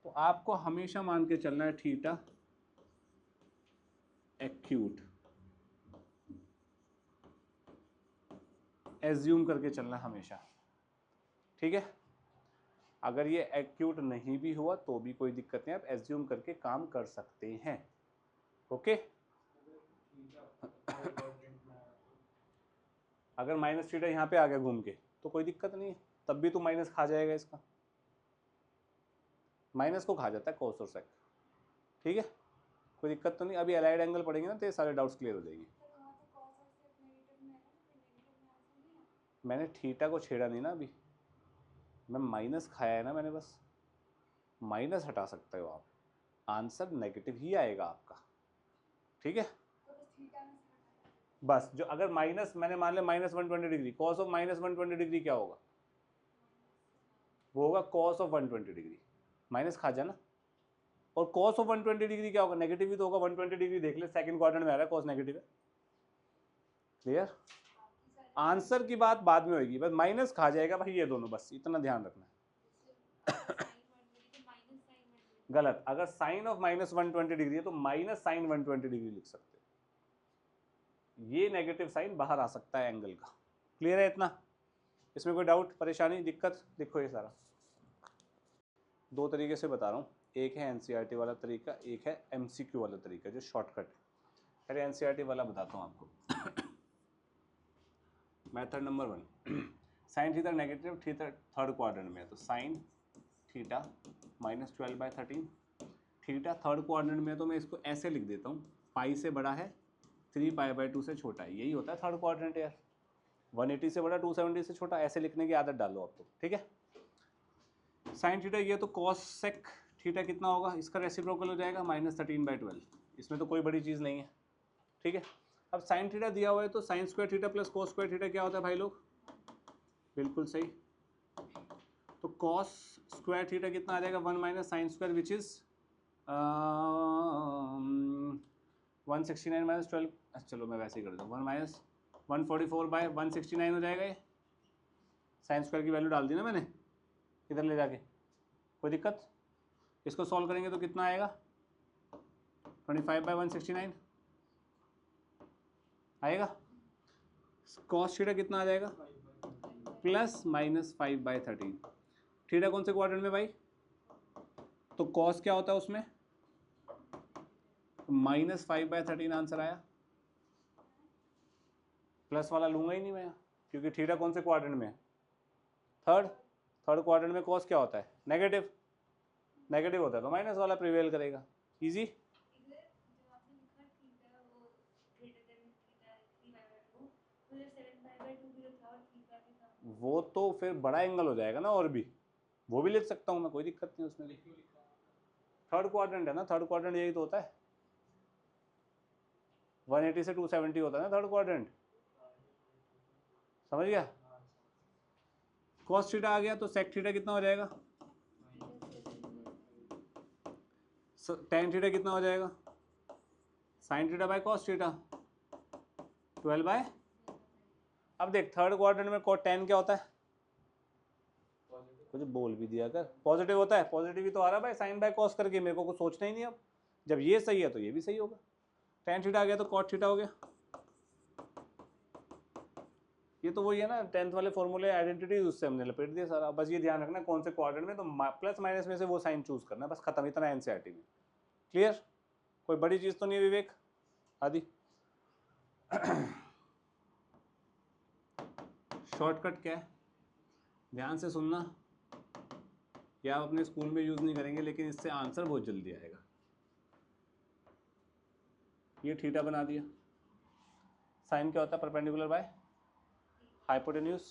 S1: तो आपको हमेशा मान के चलना है थीटा एक्यूट, एज्यूम करके चलना हमेशा, ठीक है। अगर ये एक्यूट नहीं भी हुआ तो भी कोई दिक्कत नहीं, आप एज्यूम करके काम कर सकते हैं, ओके। अगर माइनस थीटा यहाँ पे आ गया घूम के तो कोई दिक्कत नहीं है, तब भी तो माइनस खा जाएगा, इसका माइनस को खा जाता है कॉस और सेक, ठीक है, कोई दिक्कत तो नहीं। अभी अलाइड एंगल पढ़ेंगे ना तो ये सारे डाउट्स क्लियर हो जाएंगे। मैंने थीटा को छेड़ा नहीं ना अभी, मैं माइनस खाया है ना मैंने, बस माइनस हटा सकते हो आप, आंसर नेगेटिव ही आएगा आपका, ठीक है। बस जो अगर माइनस मैंने मान लिया minus 120 degree, cos of minus 120 degree क्या होगा, वो होगा कॉस ऑफ 120 डिग्री, माइनस खा जाना। और कॉस ऑफ 120 डिग्री क्या होगा, नेगेटिव ही तो होगा। 120 डिग्री देख ले, सेकंड क्वाड्रेंट में आ रहा है, कॉस नेगेटिव है, क्लियर। आंसर की बात बाद में होगी, बस माइनस खा जाएगा भाई ये दोनों, बस इतना ध्यान रखना है। गलत, अगर साइन ऑफ माइनस 120 डिग्री है तो माइनस साइन 120 डिग्री लिख सकते हैं, ये नेगेटिव साइन बाहर आ सकता है एंगल का, क्लियर है इतना, इसमें कोई डाउट परेशानी दिक्कत। देखो ये सारा दो तरीके से बता रहा हूँ, एक है एनसीईआरटी वाला तरीका, एक है एमसीक्यू वाला तरीका जो शॉर्टकट है। पहले एनसीईआरटी वाला बताता हूँ आपको। Method number 1, sine theta negative theta third quadrant में है तो sine theta -12/13, theta third quadrant में है तो मैं इसको ऐसे लिख देता हूँ, पाई से बड़ा है 3π/2 से छोटा है, यही होता है थर्ड क्वाड्रेंट यार, 180 से बड़ा 270 से छोटा, ऐसे लिखने की आदत डालो आप तो, ठीक है। साइन थीटा ये तो कॉस सेक थीटा कितना होगा, इसका रेसिप्रोकल हो जाएगा -13/12, इसमें तो कोई बड़ी चीज़ नहीं है, ठीक है। अब साइन थीटा दिया हुआ है तो sine square theta plus cos square theta क्या होता है भाई लोग, बिल्कुल सही, तो कॉस स्क्वायर थीटा कितना आ जाएगा 1 minus sine square which is 169 minus 12, चलो मैं वैसे ही कर देता हूँ, 1 माइनस 144/169 हो जाएगा ये, साइन स्क्वायर की वैल्यू डाल दी ना मैंने इधर ले जाके, कोई दिक्कत। इसको सॉल्व करेंगे तो कितना आएगा 25/169 आएगा। कॉस थीटा कितना आ जाएगा +-5/13, थीटा कौन से क्वाड्रेंट में भाई, तो कॉस क्या होता है उसमें, -5/13 आंसर आया, प्लस वाला लूंगा ही नहीं मैं क्योंकि थीटा कौन से क्वाड्रेंट में है, थर्ड क्वाड्रेंट में कॉस क्या होता है नेगेटिव, नेगेटिव होता है तो माइनस वाला प्रिवेल करेगा, इजी। वो तो फिर बड़ा एंगल हो जाएगा ना, और भी वो भी लिख सकता हूँ मैं, कोई दिक्कत नहीं उसमें, थर्ड क्वाड्रेंट है ना, थर्ड क्वाड्रेंट यही तो होता है, 180 से 270 होता है ना थर्ड क्वाड्रेंट, समझ गया। कॉस थीटा आ गया तो सेक थीटा कितना हो जाएगा, टेन थीटा कितना हो जाएगा, sine theta by cos theta 12 अब देख थर्ड क्वाड्रेंट में टेन क्या होता है, कुछ बोल भी दिया कर, पॉजिटिव होता है, पॉजिटिव ही तो आ रहा है भाई साइन बाय कॉस करके, मेरे को कुछ सोचना ही नहीं, अब जब ये सही है तो ये भी सही होगा, टेन थीटा आ गया तो कॉट थीटा हो गया, ये तो वही है ना 10th वाले फॉर्मूले आइडेंटिटी, उससे हमने लपेट दिया सारा। बस ये ध्यान रखना कौन से क्वाड्रेंट में, तो प्लस माइनस में से वो साइन चूज करना, बस खत्म, इतना एनसीईआरटी में, क्लियर, कोई बड़ी चीज तो नहीं है विवेक आदि। शॉर्टकट क्या है, ध्यान से सुनना, या आप अपने स्कूल में यूज नहीं करेंगे लेकिन इससे आंसर बहुत जल्दी आएगा। ये थीटा बना दिया, साइन क्या होता है परपेंडिकुलर बाय हाइपोटेन्यूज,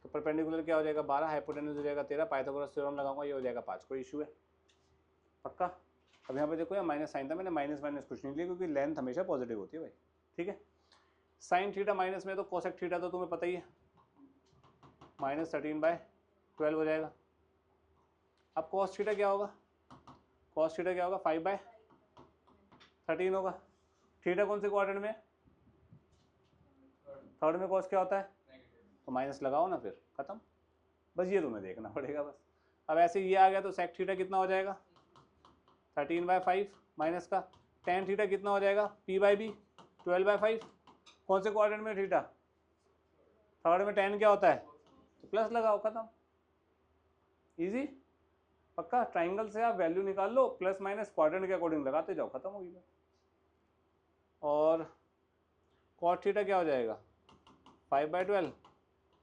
S1: तो परपेंडिकुलर क्या हो जाएगा 12, हाइपोटेन्यूज हो जाएगा 13, पाइथागोरस थ्योरम लगाऊंगा ये हो जाएगा 5, कोई इशू है पक्का। अब यहाँ पे देखो यार माइनस साइन था, मैंने माइनस माइनस कुछ नहीं लिया क्योंकि लेंथ हमेशा पॉजिटिव होती है भाई, ठीक है। साइन थीटा माइनस में तो कोसेक थीटा तो तुम्हें पता ही है, -13/12 हो जाएगा। अब कॉस थीटा क्या होगा, कॉस थीटा क्या होगा 5/13 होगा, थीटा कौन से क्वाड्रेंट में, थर्ड में कॉस क्या होता है, तो माइनस लगाओ ना फिर खत्म, बस ये तुम्हें देखना पड़ेगा बस। अब ऐसे ये आ गया तो सेक थीटा कितना हो जाएगा 13/5 माइनस का टेन थीटा कितना हो जाएगा, p बाई बी 12/5। कौन से क्वाड्रेंट में थीटा, थर्ड में टेन क्या होता है, तो प्लस लगाओ, खत्म, इजी। पक्का ट्राइंगल से आप वैल्यू निकाल लो, प्लस माइनस क्वाड्रेंट के अकॉर्डिंग लगाते जाओ, खत्म हो गई। और कॉट थीटा क्या हो जाएगा, 5/12,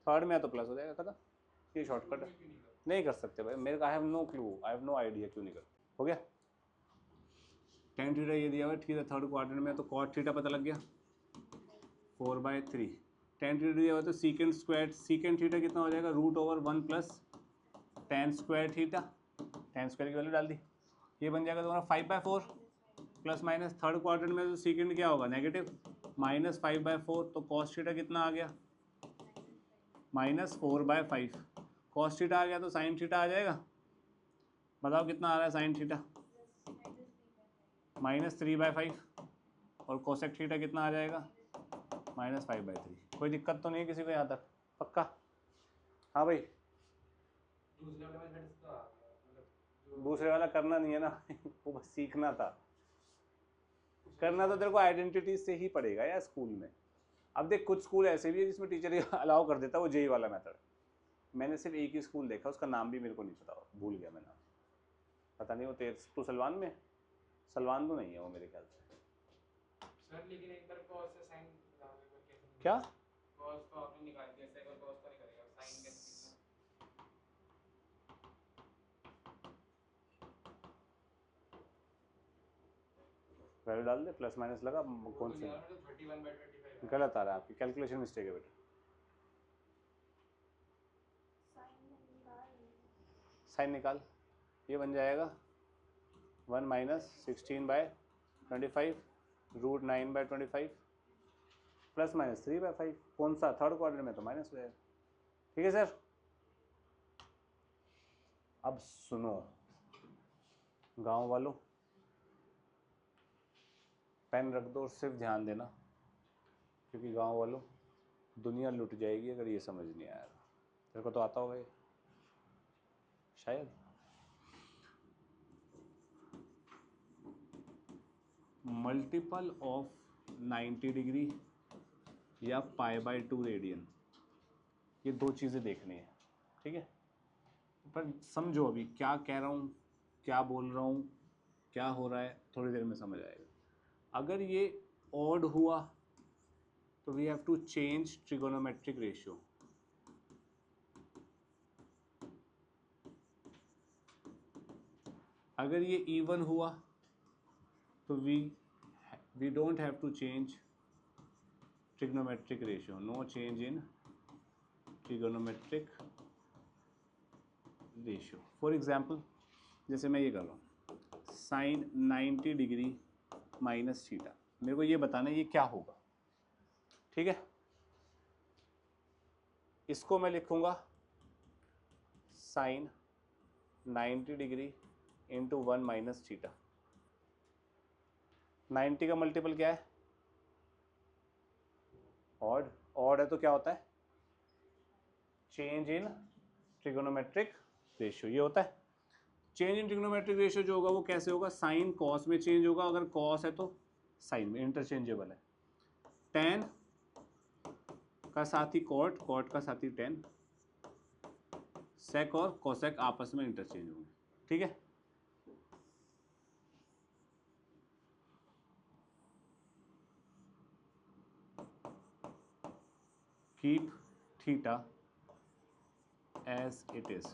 S1: थर्ड में तो प्लस हो जाएगा, खत्म। ये शॉर्टकट है, नहीं कर सकते भाई, मेरे को I have no clue, I have no idea क्यों नहीं करते। हो गया, टेन थीटा ये दिया हुआ है, ठीक है, थर्ड क्वाड्रेंट में, तो कॉट थीटा पता लग गया 4/3। टेन थीटा दिया हुआ तो सीकेंड स्क्वायर, सीकेंड थीटा कितना हो जाएगा, √1 plus ten square theta, ten square की वैल्यू डाल दी, ये बन जाएगा तुम्हारा 5/4 प्लस माइनस, थर्ड क्वाड्रेंट में तो सीकेंड क्या होगा, नेगेटिव, -5/4, तो कॉस थीटा कितना आ गया, -4/5। कॉस थीटा आ गया तो साइन थीटा आ जाएगा, बताओ कितना आ रहा है साइन थीटा, -3/5, और कोसेक थीटा कितना आ जाएगा, -5/3। कोई दिक्कत तो नहीं है किसी को यहाँ तक, पक्का। हाँ भाई, दूसरे वाला करना नहीं है ना वो बस सीखना था, करना तो तेरे को आइडेंटिटी से ही पड़ेगा यार स्कूल में। अब देख कुछ स्कूल ऐसे भी है जिसमें टीचर ही अलाउ कर देता है वो जेई वाला मेथड। मैंने सिर्फ एक ही स्कूल देखा, उसका नाम भी मेरे को नहीं पता, भूल गया मैं नाम, पता नहीं वो तो सलमान में, सलमान तो नहीं है वो मेरे ख्याल से।
S2: सर लेकिन एक बार cos से sin
S1: क्या
S2: cos तो आपने निकाल दिया, सेकंड cos तो नहीं करेगा, sin कैसे निकलेगा।
S1: वैल्यू डाल दे, प्लस माइनस लगा, कौन से,
S2: यार मतलब 31/25
S1: गलत आ रहा है, आपकी कैलकुलेशन मिस्टेक है बेटा, साइन निकाल, ये बन जाएगा 1 - 16/25 √9/25 प्लस माइनस 3/5। कौन सा, थर्ड क्वाड्रेंट में तो माइनस हो जाएगा, ठीक है सर। अब सुनो गांव वालों, पेन रख दो और सिर्फ ध्यान देना, क्योंकि गांव वालों दुनिया लुट जाएगी अगर ये समझ नहीं आया। तेरे को तो आता होगा ये शायद। मल्टीपल ऑफ 90 डिग्री या π/2 रेडियन, ये दो चीज़ें देखनी है, ठीक है। पर समझो अभी क्या कह रहा हूँ, क्या बोल रहा हूँ, क्या हो रहा है, थोड़ी देर में समझ आएगा। अगर ये ऑड हुआ तो we have to change trigonometric ratio, अगर ये इवन हुआ तो we don't have to change trigonometric ratio, no change in trigonometric ratio. For example जैसे मैं ये कर रहा हूँ साइन 90 डिग्री माइनस थीटा, मेरे को ये बताना है ये क्या होगा, ठीक है। इसको मैं लिखूंगा sine 90 degree into 1 minus theta. 90 का मल्टीपल क्या है, ऑड, ऑड है तो क्या होता है, चेंज इन ट्रिगोनोमेट्रिक रेशियो, ये होता है। चेंज इन ट्रिगोनोमेट्रिक रेशियो जो होगा वो कैसे होगा, साइन कॉस में चेंज होगा, अगर कॉस है तो साइन में, इंटरचेंजेबल है। टेन का साथ ही कॉट, कॉट का साथ ही टेन, सेक और कोसेक आपस में इंटरचेंज होंगे, ठीक है। Keep theta as it is,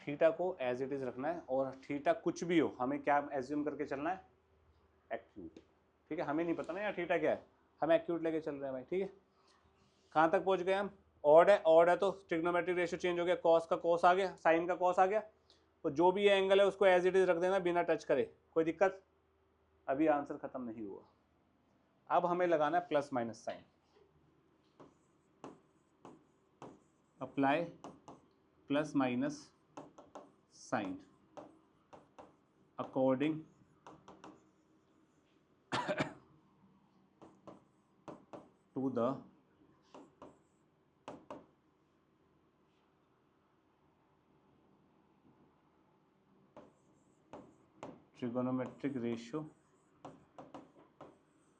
S1: theta को एज इट इज रखना है, और थीटा कुछ भी हो हमें क्या एज्यूम करके चलना है, एक्यूट, ठीक है। हमें नहीं पता ना यार थीटा क्या है, हम एक्यूट लेके चल रहे हैं भाई, ठीक है। कहाँ तक पहुँच गए हम, ऑड है, ऑड है तो ट्रिग्नोमेट्रिक रेशियो चेंज हो गया, कॉस का कॉस आ गया, साइन का कॉस आ गया, तो जो भी ये एंगल है उसको एज इट इज रख देना बिना टच करे, कोई दिक्कत। अभी आंसर खत्म नहीं हुआ, अब हमें लगाना है plus minus sign, apply plus minus sign according to the trigonometric ratio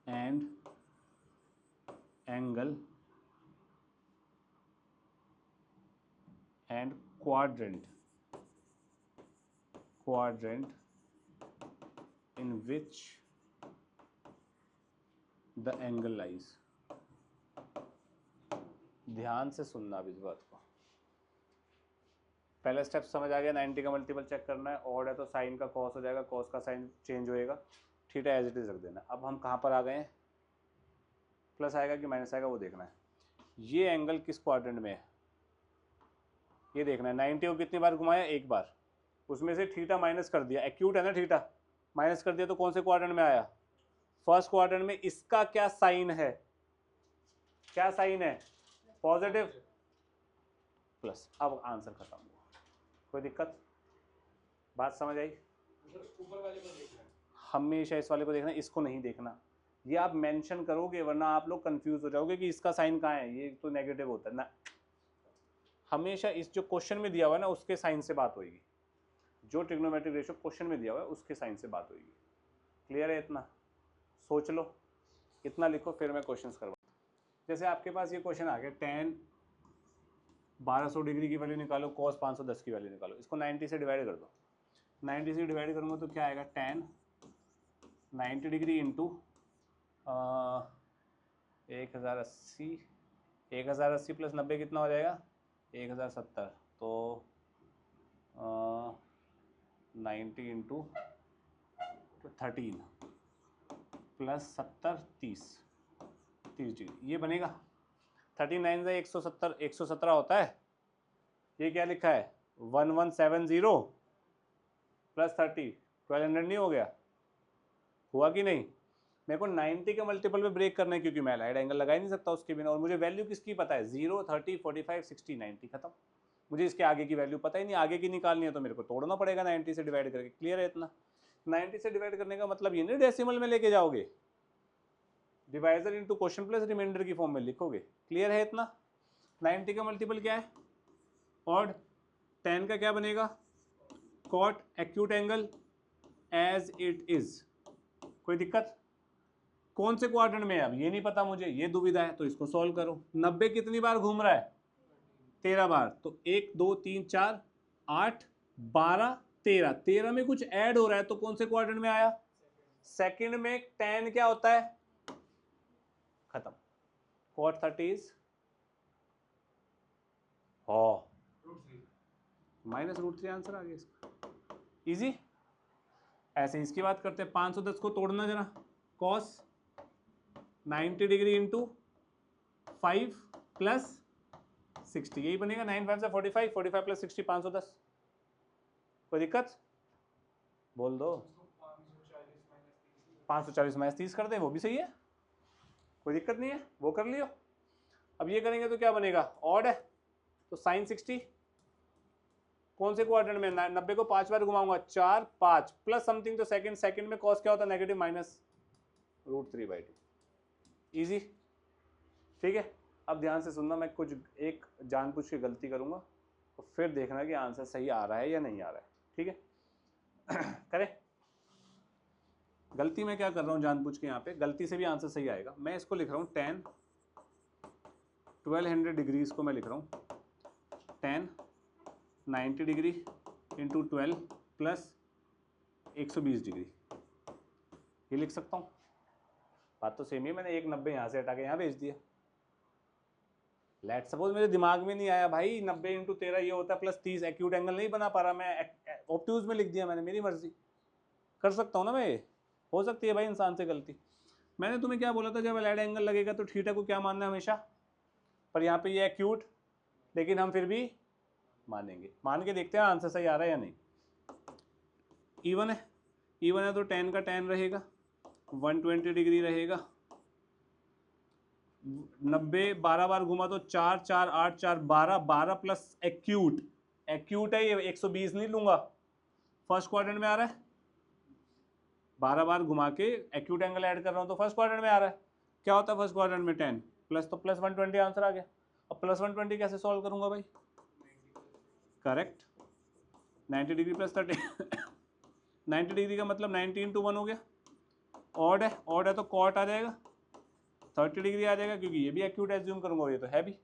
S1: and angle and quadrant in which the angle lies. ध्यान से सुनना अब इस बात को। पहला स्टेप समझ आ गया, 90 का मल्टीपल चेक करना है, ऑड है तो साइन का कॉस हो जाएगा, कॉस का साइन चेंज होएगा, थीटा एज इट इज रख देना। अब हम कहाँ पर आ गए हैं, प्लस आएगा कि माइनस आएगा वो देखना है। ये एंगल किस क्वाड्रेंट में है ये देखना है। 90 को कितनी बार घुमाया, एक बार, उसमें से थीटा माइनस कर दिया, एक्यूट है ना, थीटा माइनस कर दिया तो कौन से क्वाड्रेंट में आया, फर्स्ट क्वाड्रेंट में। इसका क्या साइन है, क्या साइन है, पॉजिटिव, प्लस। अब आंसर खत्म हुआ, कोई दिक्कत, बात समझ आई।
S2: ऊपर वाले को देखना है,
S1: हमेशा इस वाले को देखना, इसको नहीं देखना। ये आप मेंशन करोगे वरना आप लोग कंफ्यूज हो जाओगे कि इसका साइन कहाँ है, ये तो नेगेटिव होता है ना। हमेशा इस जो क्वेश्चन में दिया हुआ है ना उसके साइन से बात होगी, जो ट्रिग्नोमेट्रिक रेशियो क्वेश्चन में दिया हुआ है उसके साइन से बात होगी। क्लियर है, इतना सोच लो, इतना लिखो, फिर मैं क्वेश्चंस करवा। जैसे आपके पास ये क्वेश्चन आ गया, tan 1200 डिग्री की वैल्यू निकालो, cos 510 की वैल्यू निकालो। इसको 90 से डिवाइड कर दो, 90 से डिवाइड करूँगा तो क्या आएगा, tan 90 डिग्री इंटू 1080, 1080 प्लस 90 कितना हो जाएगा, 1070, तो 90 इंटू 13 प्लस 70 30 डिग्री, ये बनेगा 39 से 170, 117 होता है। ये क्या लिखा है, 1170 प्लस 30, 1200 नहीं हो गया, हुआ कि नहीं। मेरे को 90 के मल्टीपल पे ब्रेक करना है क्योंकि मैं लाइट एंगल लगा ही नहीं सकता उसके बिना, और मुझे वैल्यू किसकी पता है, 0 30 45 60 90, खत्म। मुझे इसके आगे की वैल्यू पता ही नहीं, आगे की निकालनी है तो मेरे को तोड़ना पड़ेगा 90 से डिवाइड करके। क्लियर है इतना। 90 से डिवाइड करने का मतलब ये नहीं डेसिमल में लेके जाओगे, divisor into question plus remainder की फॉर्म में लिखोगे। क्लियर है इतना। 90 का मल्टीपल क्या है, ऑड, 10 का क्या बनेगा, cot acute angle as it is. कोई दिक्कत, कौन से क्वाड्रेंट में है अब ये नहीं पता मुझे, ये दुविधा है, तो इसको सॉल्व करो। 90 कितनी बार घूम रहा है, 13 बार, तो 1 2 3 4 8 12 13, 13 में कुछ ऐड हो रहा है तो कौन से क्वाड्रेंट में आया, सेकंड में। tan क्या होता है, खत्म, cot 30 इज -√3, आंसर आ गया इसका, इजी। ऐसे इसकी बात करते हैं, 510 को तोड़ना जरा, cos 90 डिग्री इंटू 5 प्लस 60, यही बनेगा, 9 5 से 45, 45 प्लस 60 510। कोई दिक्कत, बोल दो। 540 माइनस 30 कर दे, वो भी सही है, कोई दिक्कत नहीं है, वो कर लियो। अब ये करेंगे तो क्या बनेगा, ऑड है तो साइन 60, कौन से क्वाड्रेंट में, 90 को 5 बार घुमाऊंगा, 4 5 प्लस समथिंग, तो सेकंड, सेकंड में कॉस क्या होता है, नेगेटिव, -√3/2, इजी। ठीक है, अब ध्यान से सुनना, मैं कुछ एक जानबूझ के गलती करूंगा तो फिर देखना कि आंसर सही आ रहा है या नहीं आ रहा है। ठीक है करें, गलती मैं क्या कर रहा हूँ जानबूझ के, यहाँ पे गलती से भी आंसर सही आएगा। मैं इसको लिख रहा हूँ tan 1200 डिग्री, इसको मैं लिख रहा हूँ tan 90 degree into 12 plus 120 degree, ये लिख सकता हूँ। बात तो सेम ही है, मैंने 190 यहाँ से हटा के यहाँ भेज दिया। लेट सपोज मेरे दिमाग में नहीं आया भाई 90 इंटू 13 ये होता है प्लस 30, एक्यूट एंगल नहीं बना पा रहा, मैं ऑब्ट्यूज में लिख दिया मैंने, मेरी मर्जी, कर सकता हूँ ना मैं, हो सकती है भाई इंसान से गलती। मैंने तुम्हें क्या बोला था, जब लाइट एंगल लगेगा तो थीटा को क्या मानना है हमेशा, पर यहाँ पे ये एक्यूट, लेकिन हम फिर भी मानेंगे, मान के देखते हैं आंसर सही आ रहा है या नहीं। इवन है, इवन है तो tan का tan रहेगा 120 डिग्री रहेगा, 90 12 बार घुमा तो 4 4 8 4 12, 12 प्लस एक्यूट, एक्यूट है ये, 120 नहीं लूंगा, फर्स्ट क्वाड्रेंट में आ रहा है, 12 बार घुमा के एक्यूट एंगल ऐड कर रहा हूँ तो फर्स्ट क्वाड्रेंट में आ रहा है। क्या होता है फर्स्ट क्वाड्रेंट में, 10 प्लस, तो प्लस 120 आंसर आ गया। अब प्लस 120 कैसे सॉल्व करूंगा भाई, करेक्ट, 90 डिग्री प्लस 30 90 डिग्री का मतलब 90 इंटू 1 हो गया। ऑड है तो कॉट आ जाएगा, 30 डिग्री आ जाएगा, क्योंकि ये भी एक्यूट एज्यूम करूंगा, ये तो है भी,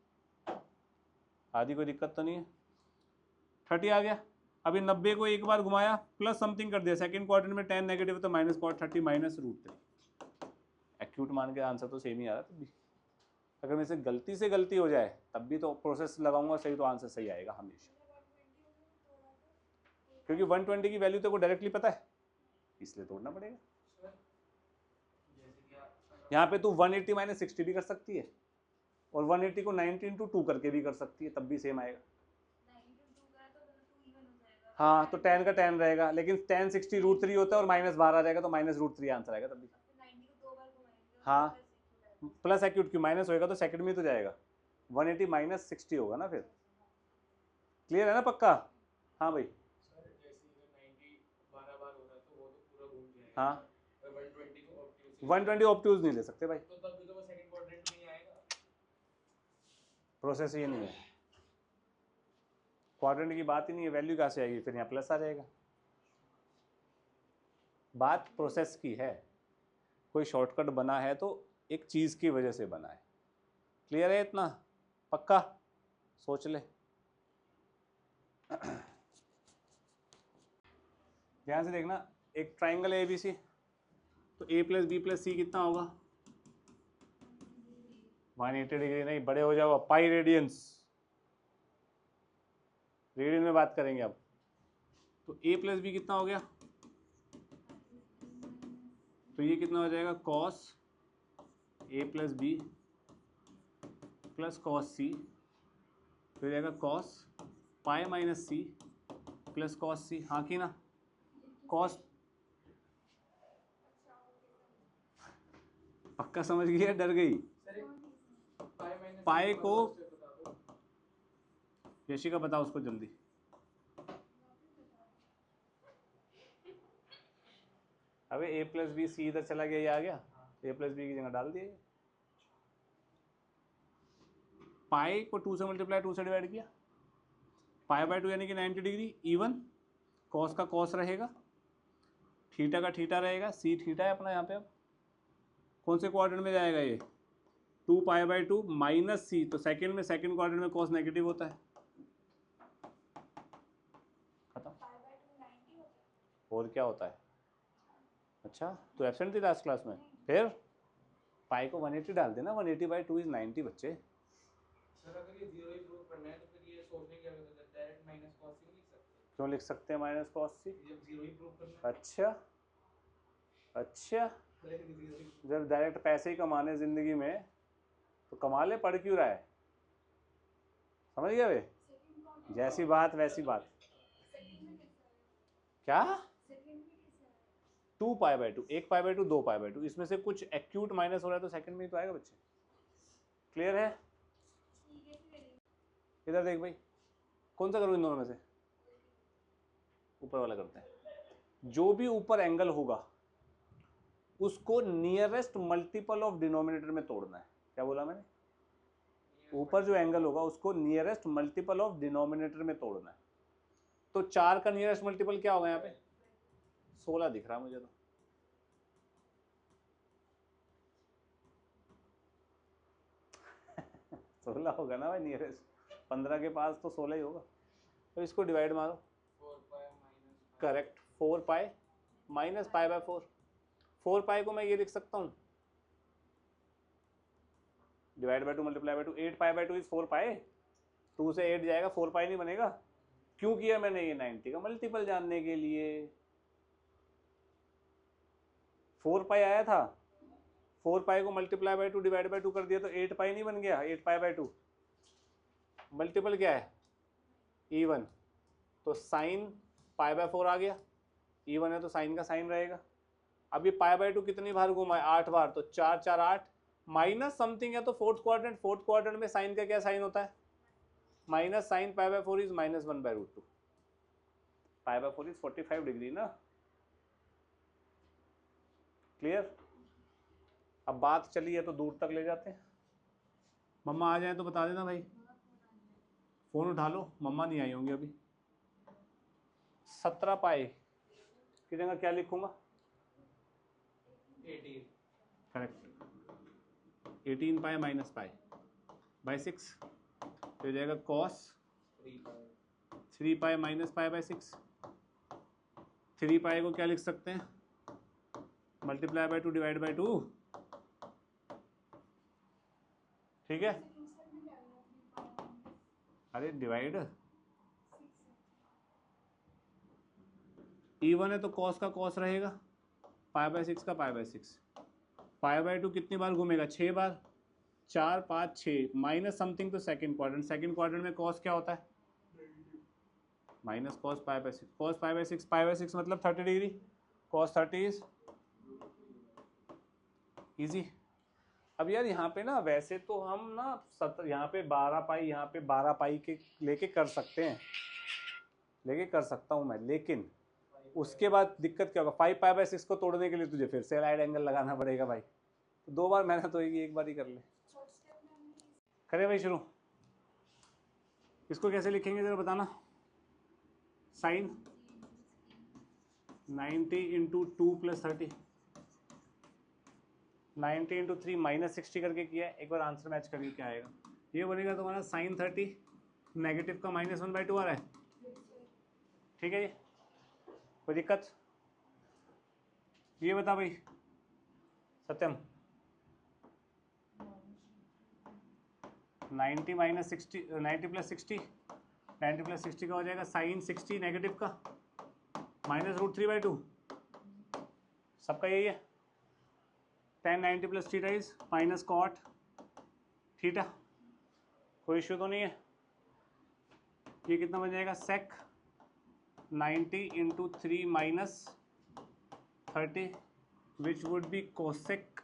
S1: आदि कोई दिक्कत तो नहीं है। 30 आ गया। अभी 90 को एक बार घुमाया, प्लस समथिंग कर दिया, सेकंड क्वाड्रेंट में tan नेगेटिव है तो माइनस कॉट 30 माइनस √3। एक्यूट मान के आंसर तो सेम ही आ रहा है तब भी। अगर मेरे से गलती हो जाए तब भी तो प्रोसेस लगाऊंगा सही, तो आंसर सही आएगा हमेशा, क्योंकि 120 की वैल्यू तेरे को डायरेक्टली पता है, इसलिए तोड़ना पड़ेगा। यहाँ पे तू 180 माइनस 60 भी कर सकती है, और 180 को 90 इंटू 2 करके भी कर सकती है, तब भी सेम आएगा। हाँ, तो tan का tan रहेगा, लेकिन tan 60 √3 होता है और -12 आ जाएगा, तो -√3 आंसर आएगा तब भी। हाँ, प्लस एक्यूट क्यों, माइनस होएगा तो सेकंड में तो जाएगा, 180 माइनस 60 होगा ना फिर। क्लियर है ना पक्का? हाँ भाई। हाँ, 120 ऑप्टिव्स नहीं ले सकते भाई,
S2: तो तब भी तो वो सेकंड क्वाड्रेंट में ही आएगा।
S1: प्रोसेस ये नहीं है, क्वाड्रेंट की बात ही नहीं है, वैल्यू कहाँ से आएगी, फिर यहाँ प्लस आ जाएगा। बात प्रोसेस की है, कोई शॉर्टकट बना है तो एक चीज़ की वजह से बना है। क्लियर है इतना? पक्का? सोच ले। ध्यान से देखना, एक ट्राइंगल है ABC, तो A plus B plus C कितना होगा? 180 डिग्री नहीं, बड़े हो जाओ, पाई रेडियंस, रेडियन में बात करेंगे अब। तो A प्लस B कितना हो गया? तो ये कितना हो जाएगा? Cos A plus B plus cos C, तो हो जाएगा cos pi minus C plus cos C। हाँ कि ना? कॉस पक्का समझ गई, डर गई? पाई को यशिका बताओ उसको जल्दी। अबे A प्लस बी सी इधर चला गया, ये आ गया, A प्लस बी की जगह डाल दिया। पाई को 2 से मल्टीप्लाई 2 से डिवाइड किया, पाई बाय 2 यानी कि 90 डिग्री, इवन कॉस का कॉस रहेगा, थीटा का थीटा रहेगा, सी थीटा है अपना यहाँ पे। अब कौन से क्वाड्रेंट में जाएगा ये? 2 पाई बाय 2 माइनस सी, तो सेकंड में, सेकंड क्वाड्रेंट में कॉस नेगेटिव होता है, खत्म। और क्या होता है? अच्छा, तो एब्सेंट थी लास्ट क्लास में, फिर पाई को 180 डाल देना, 180 बाई 2 इज 90 बच्चे।
S2: सर अगर ये 0 ही प्रूव करना है तो फिर ये सोचने की जरूरत है, डायरेक्ट माइनस cos c लिख सकते हैं।
S1: क्यों लिख सकते हैं माइनस कॉस सी?
S2: जब 0 ही प्रूव करना है।
S1: अच्छा, जब डायरेक्ट पैसे ही कमाने जिंदगी में, तो कमा ले, पढ़ क्यों रहा है? समझ गया वे? जैसी बात वैसी बात। क्या? 2 pi by 2, 1 pi by 2, 2 pi by 2, इसमें से कुछ एक्यूट माइनस हो रहा है तो सेकंड में ही तो आएगा बच्चे। क्लियर है? इधर देख भाई, कौन सा करूँ इन दोनों में से? ऊपर वाला करते हैं। जो भी ऊपर एंगल होगा उसको नियरेस्ट मल्टीपल ऑफ डिनोमिनेटर में तोड़ना है। क्या बोला मैंने? ऊपर जो एंगल होगा उसको नियरेस्ट मल्टीपल ऑफ डिनोमिनेटर में तोड़ना है। तो 4 का नियरेस्ट मल्टीपल क्या होगा यहाँ पे? 16 दिख रहा मुझे तो। सोलह होगा ना भाई नियरेस्ट, 15 के पास तो 16 ही होगा। तो इसको डिवाइड मारो।
S2: 4 pi minus,
S1: correct, 4 pi minus pi by 4। 4 पाई को मैं ये लिख सकता हूँ, divide by 2 multiply by 2, 8 pi by 2 is 4 पाई। 2 से 8 जाएगा, 4 पाई नहीं बनेगा। क्यों किया मैंने ये? 90 का मल्टीपल जानने के लिए। 4 पाई आया था, 4 पाई को मल्टीप्लाई बाय 2 डिवाइड बाय 2 कर दिया तो 8 पाई नहीं बन गया? 8 पाई बाय 2 मल्टीपल क्या है? इवन, तो साइन पाई बाय 4 आ गया, इवन है तो साइन का साइन रहेगा। अब ये पाई बाय 2 कितनी बार घुमा है? 8 बार, तो 4 4 8 माइनस समथिंग है तो फोर्थ क्वाड्रेंट में साइन का क्या साइन होता है? Minus sine pi by 4 is -1/√2। Pi by 4 is 45 degree ना। क्लियर? अब बात चली है तो दूर तक ले जाते हैं। मम्मा आ जाए तो बता देना भाई, फोन उठा लो, मम्मा नहीं आई होंगी अभी। 17 पाई की जगह क्या लिखूंगा?
S2: 18
S1: correct. 18 pi minus pi by 6 तो हो जाएगा cos 3 pi minus pi by 6। 3 पाई को क्या लिख सकते हैं? Multiply by 2 divide by 2। ठीक है, अरे डिवाइड इवन है तो कॉस का कॉस रहेगा, पाई बाई 6 का पाई बाई 6। पाई बाई 2 कितनी बार घूमेगा? 6 बार। 4 5 6 माइनस समथिंग तो सेकंड क्वाड्रेंट। सेकंड क्वाड्रेंट में कॉस क्या होता है? Minus cos pi by 6। Cos pi by 6, pi by 6 मतलब 30 डिग्री। Cos 30 is easy. अब यार यहाँ पे ना वैसे तो हम ना यहाँ पे 12 पाई, यहाँ पे 12 पाई के लेके कर सकते हैं, लेके कर सकता हूँ मैं, लेकिन उसके बाद दिक्कत क्या होगा? 5 पाई बाई 6 को तोड़ने के लिए तुझे फिर से राइट एंगल लगाना पड़ेगा भाई। तो 2 बार मेहनत होगी, एक बार ही कर ले। करें भाई शुरू। इसको कैसे लिखेंगे जरा बताना? Sine 90 into 2 plus 30, 90 into 3 minus 60 करके किया है। एक बार आंसर मैच करिए क्या आएगा। ये बनेगा तुम्हारा साइन 30, नेगेटिव का -1/2 आ रहा है। ठीक है, ये कोई दिक्कत? ये बता भाई सत्यम, 90 माइनस 60, 90 प्लस 60, 90 प्लस 60 का हो जाएगा साइन 60 नेगेटिव का -√3/2। सबका यही है। tan 90 plus theta is minus cot theta. कोई इश्यू तो नहीं है? ये कितना बन जाएगा? Sec 90 into 3 minus 30 which would be cosec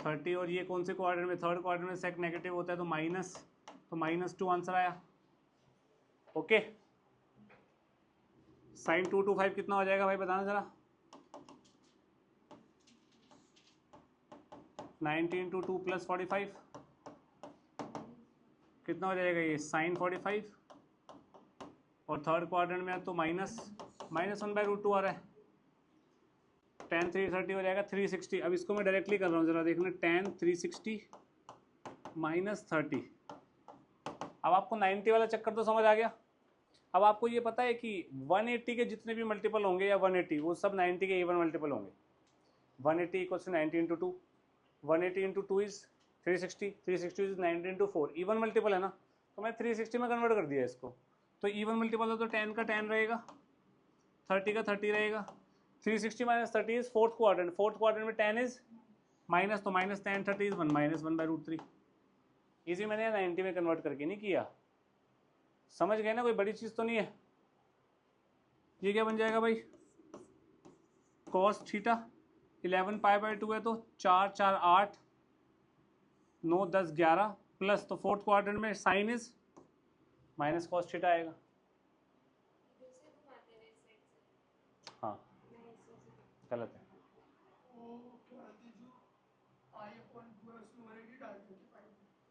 S1: 30। और ये कौन से क्वाड्रेंट में? थर्ड क्वाड्रेंट में सेक नेगेटिव होता है तो -2 आंसर आया। ओके, साइन 225 कितना हो जाएगा भाई बताना जरा? 90 इंटू 2 प्लस 45 कितना हो जाएगा? ये साइन 45 और थर्ड क्वाड्रेंट में है तो -1/√2 आ रहा है। tan 330 हो जाएगा 360। अब इसको मैं डायरेक्टली कर रहा हूँ, जरा देखना। tan 360 -30। अब आपको 90 वाला चक्कर तो समझ आ गया। अब आपको ये पता है कि 180 के जितने भी मल्टीपल होंगे या 180 वो सब 90 के इवन मल्टीपल होंगे। 180 equals to 90 into 2, 180 into 2 is 360, 360 is 90 into 4। Even multiple है ना, तो मैं 360 में कन्वर्ट कर दिया इसको। तो इवन मल्टीपल है तो 10 का 10 रहेगा, 30 का 30 रहेगा। 360 minus 30 is fourth quadrant. Fourth quadrant में 10 इज माइनस, तो माइनस 10 30 इज 1 -1/√3। इजी मैंने 90 में कन्वर्ट करके नहीं किया। समझ गए ना? कोई बड़ी चीज़ तो नहीं है। ये क्या बन जाएगा भाई? कॉस थीटा 11 पाई/2 है तो 4 4 8 9 10 11 प्लस, तो फोर्थ क्वाड्रेंट में sine is minus cos theta आएगा। हाँ गलत है।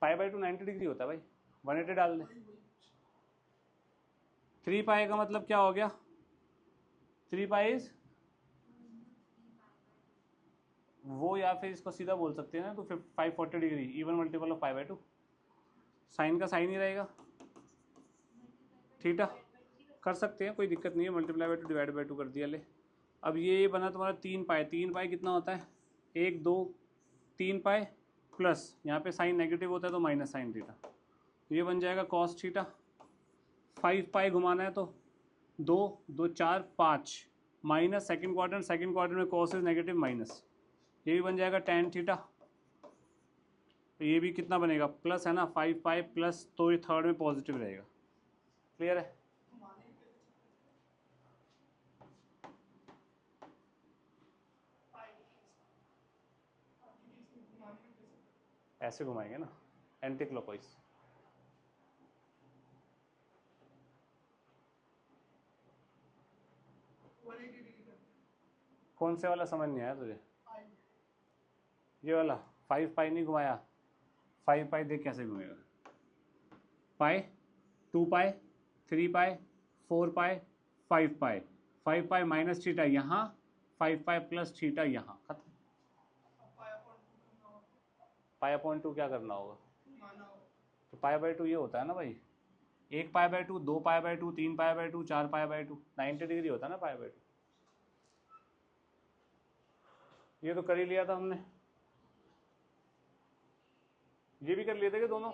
S1: पाई/2 90 डिग्री होता है भाई, 180 डाल दे। 3 पाई का मतलब क्या हो गया? 3 पाई इज वो, या फिर इसको सीधा बोल सकते हैं ना, तो 540 डिग्री इवन मल्टीपल ऑफ पाई/2। साइन का साइन ही रहेगा, थीटा कर सकते हैं, कोई दिक्कत नहीं है। मल्टीप्लाई बाई 2 डिवाइड बाई 2 कर दिया ले। अब ये बना तुम्हारा 3 पाई। 3 पाई कितना होता है? 1 2 3 पाई प्लस यहाँ पे साइन नेगेटिव होता है तो माइनस साइन थीटा। ये बन जाएगा कॉस थीटा। 5 पाई घुमाना है तो 2 2 4 5 माइनस सेकेंड क्वाड्रेंट में कॉस इज नेगेटिव माइनस। ये भी बन जाएगा tan थीटा। ये भी कितना बनेगा? प्लस है ना, 5 पाई प्लस, तो ये थर्ड में पॉजिटिव रहेगा। क्लियर है? ऐसे घुमाएंगे ना, एंटी क्लॉकवाइज। कौन से वाला समझ नहीं आया तुझे? ये वाला 5 पाई नहीं घुमाया। 5 पाई देख कैसे घूमेगा? पाई 2 पाई 3 पाई 4 पाई 5 पाई 5 पाई माइनस थीटा यहाँ, 5 पाई प्लस थीटा यहाँ, खत्म। पाई अपॉन 2 क्या करना होगा? तो पाई बाई 2 ये होता है ना भाई, 1 pi by 2, 2 pi by 2, 3 pi by 2, 4 pi by 2, 90 degree होता है ना पाई बाई 2। ये तो कर ही लिया था हमने, ये भी कर लिए थे कि दोनों।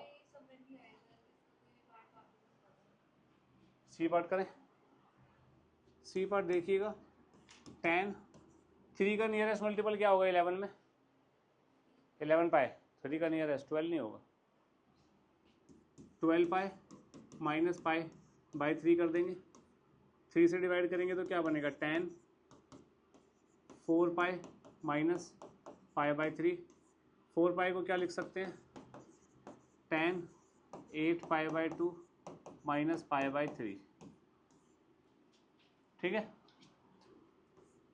S1: सी पार्ट करें, सी पार्ट देखिएगा। tan 3 का नियरेस्ट मल्टीपल क्या होगा 11 में? 11 पाई, 3 का नियरेस्ट 12 नहीं होगा, 12 पाई माइनस पाई बाई 3 कर देंगे, 3 से डिवाइड करेंगे तो क्या बनेगा? tan 4 pi minus pi by 3। 4 पाई को क्या लिख सकते हैं? tan 8 pi by 2 minus pi by 3, ठीक है।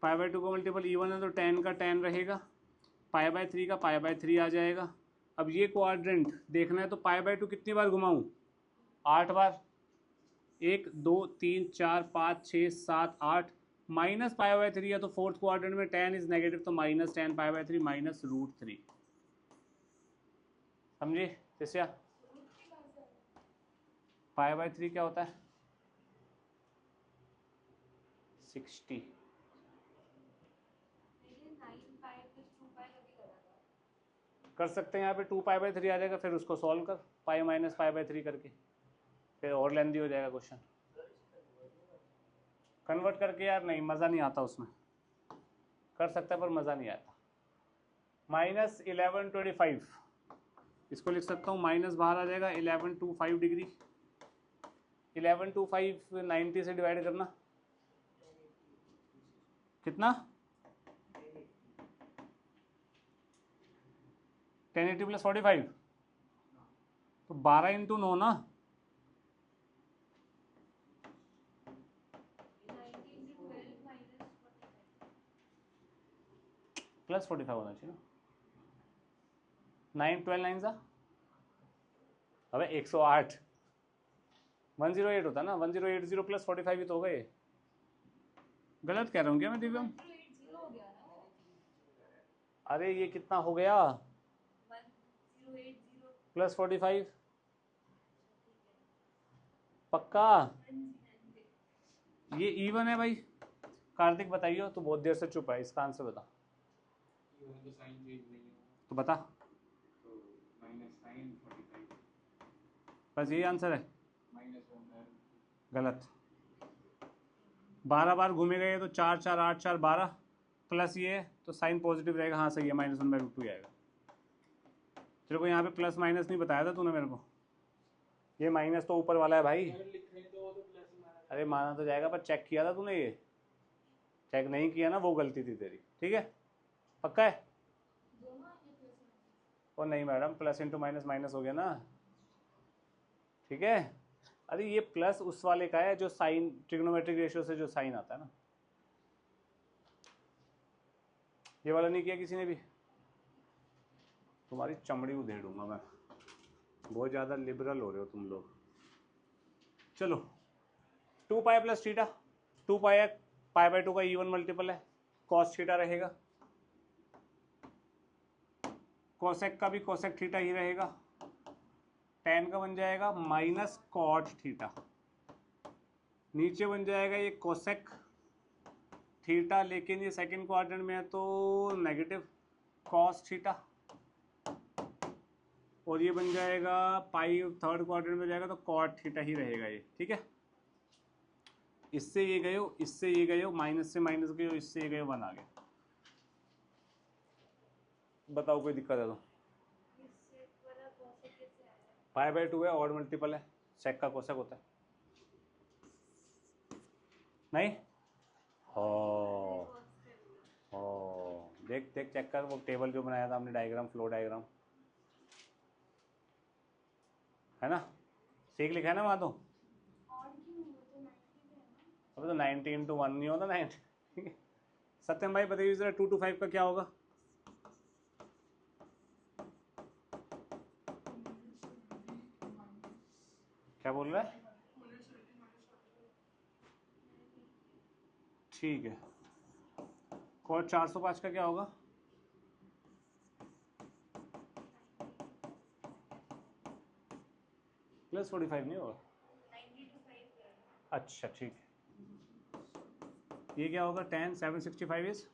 S1: पाई बाई 2 का मल्टीपल इवन है तो tan का tan रहेगा, पाई बाई 3 का पाई बाई 3 आ जाएगा। अब ये क्वाड्रेंट देखना है तो पाई बाई 2 कितनी बार घुमाऊं? 8 बार, 1 2 3 4 5 6 7 8, माइनस पाई बाई 3 है तो फोर्थ क्वाड्रेंट में tan इज नेगेटिव तो minus tan pi by 3 minus √3, समझे शिष्या? पाई बाई 3 क्या होता है? 60। कर सकते हैं यहाँ पे 2 पाई बाई 3 आ जाएगा, फिर उसको सॉल्व कर पाई माइनस पाई बाई 3 करके, फिर और लेंदी हो जाएगा क्वेश्चन। कन्वर्ट करके यार नहीं, मज़ा नहीं आता उसमें, कर सकता है पर मज़ा नहीं आता। माइनस 1125 इसको लिख सकता हूँ, माइनस बाहर आ जाएगा 1125 डिग्री। 1125 90 से डिवाइड करना, कितना? 1080 प्लस 45, तो 12 इंटू 9 ना, प्लस 45 होना चाहिए ना। 9 12 9 सा, अबे 108, 108 होता ना, 1080 प्लस 45 ही तो हो गए। गलत कह रहा हूँ क्या मैं दिव्यम? अरे ये कितना हो गया? प्लस 45, पक्का? ये इवन है भाई। कार्तिक बताइए, तो बहुत देर से चुप है, इसका आंसर बता। तो बता, बस यही आंसर है। गलत, 12 बार घूमेगा ये तो 4 4 8 4 12 प्लस ये तो साइन पॉजिटिव रहेगा। हाँ सही है, -1/√2 आएगा। तेरे को यहाँ पे प्लस माइनस नहीं बताया था तूने मेरे को, ये माइनस तो ऊपर वाला है भाई। अरे माना तो जाएगा पर चेक किया था तूने? ये चेक नहीं किया ना, वो गलती थी तेरी, ठीक है? पक्का है? और नहीं madam, plus into minus minus हो गया ना, ठीक है। अरे ये प्लस उस वाले का है जो साइन, ट्रिग्नोमेट्रिक रेशियो से जो साइन आता है ना, ये वाला नहीं किया किसी ने भी। तुम्हारी चमड़ी उधेड़ूंगा मैं, बहुत ज़्यादा लिबरल हो रहे हो तुम लोग। चलो 2 pi plus theta, 2 pi pi by 2 का इवन मल्टीपल है, कॉस थीटा रहेगा, कोसेक का भी कोसेक थीटा ही रहेगा, tan का बन जाएगा माइनस कॉट थीटा, नीचे बन जाएगा ये कोसेक थीटा, लेकिन ये सेकंड क्वाड्रेंट में है तो नेगेटिव कॉस थीटा, और ये बन जाएगा पाई थर्ड क्वाड्रेंट में जाएगा तो कॉट थीटा ही रहेगा ये, ठीक है। इससे ये गए हो, इससे ये गए हो, माइनस से माइनस गए हो, इससे ये गए हो, 1 आ गया। बताओ कोई दिक्कत है तो? पाई बाई 2 है, ऑड मल्टीपल है, सेक का कोसेक होता है नहीं? हो देख देख चेक कर वो टेबल जो बनाया था हमने, डायग्राम, फ्लो डायग्राम है ना, सीख लिखा है ना वहाँ तो। अभी तो 90 इंटू 1 नहीं होता 90, ठीक है। सत्यम भाई बताइए जरा 2 to 5 का क्या होगा? क्या बोल रहा है? ठीक है, कॉट 405 का क्या होगा? प्लस 45 नहीं होगा? अच्छा ठीक है, ये क्या होगा? 10 765 इज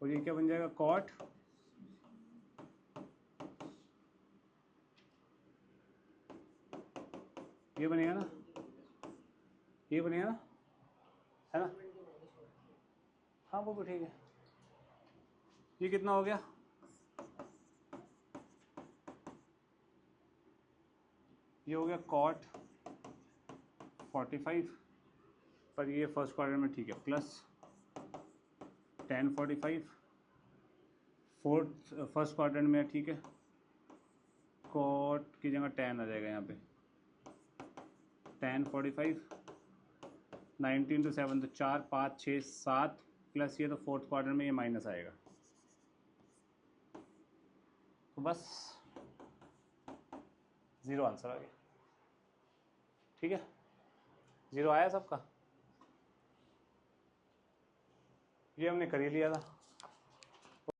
S1: और ये क्या बन जाएगा? कॉट ये बनेगा ना, ये बनेगा ना, है ना? हाँ वो भी ठीक है। ये कितना हो गया? ये हो गया कॉट 45, पर ये फर्स्ट क्वाड्रेंट में ठीक है, प्लस 1045 फोर्थ फर्स्ट क्वाड्रेंट में ठीक है, कॉट की जगह 10 आ जाएगा यहाँ पे, 1045 19 to 7 तो 4 5 6 7 प्लस ये तो फोर्थ क्वाड्रेंट में ये माइनस आएगा, तो बस 0 आंसर आ गया। ठीक है, 0 आया सबका, ये हमने कर ही लिया था।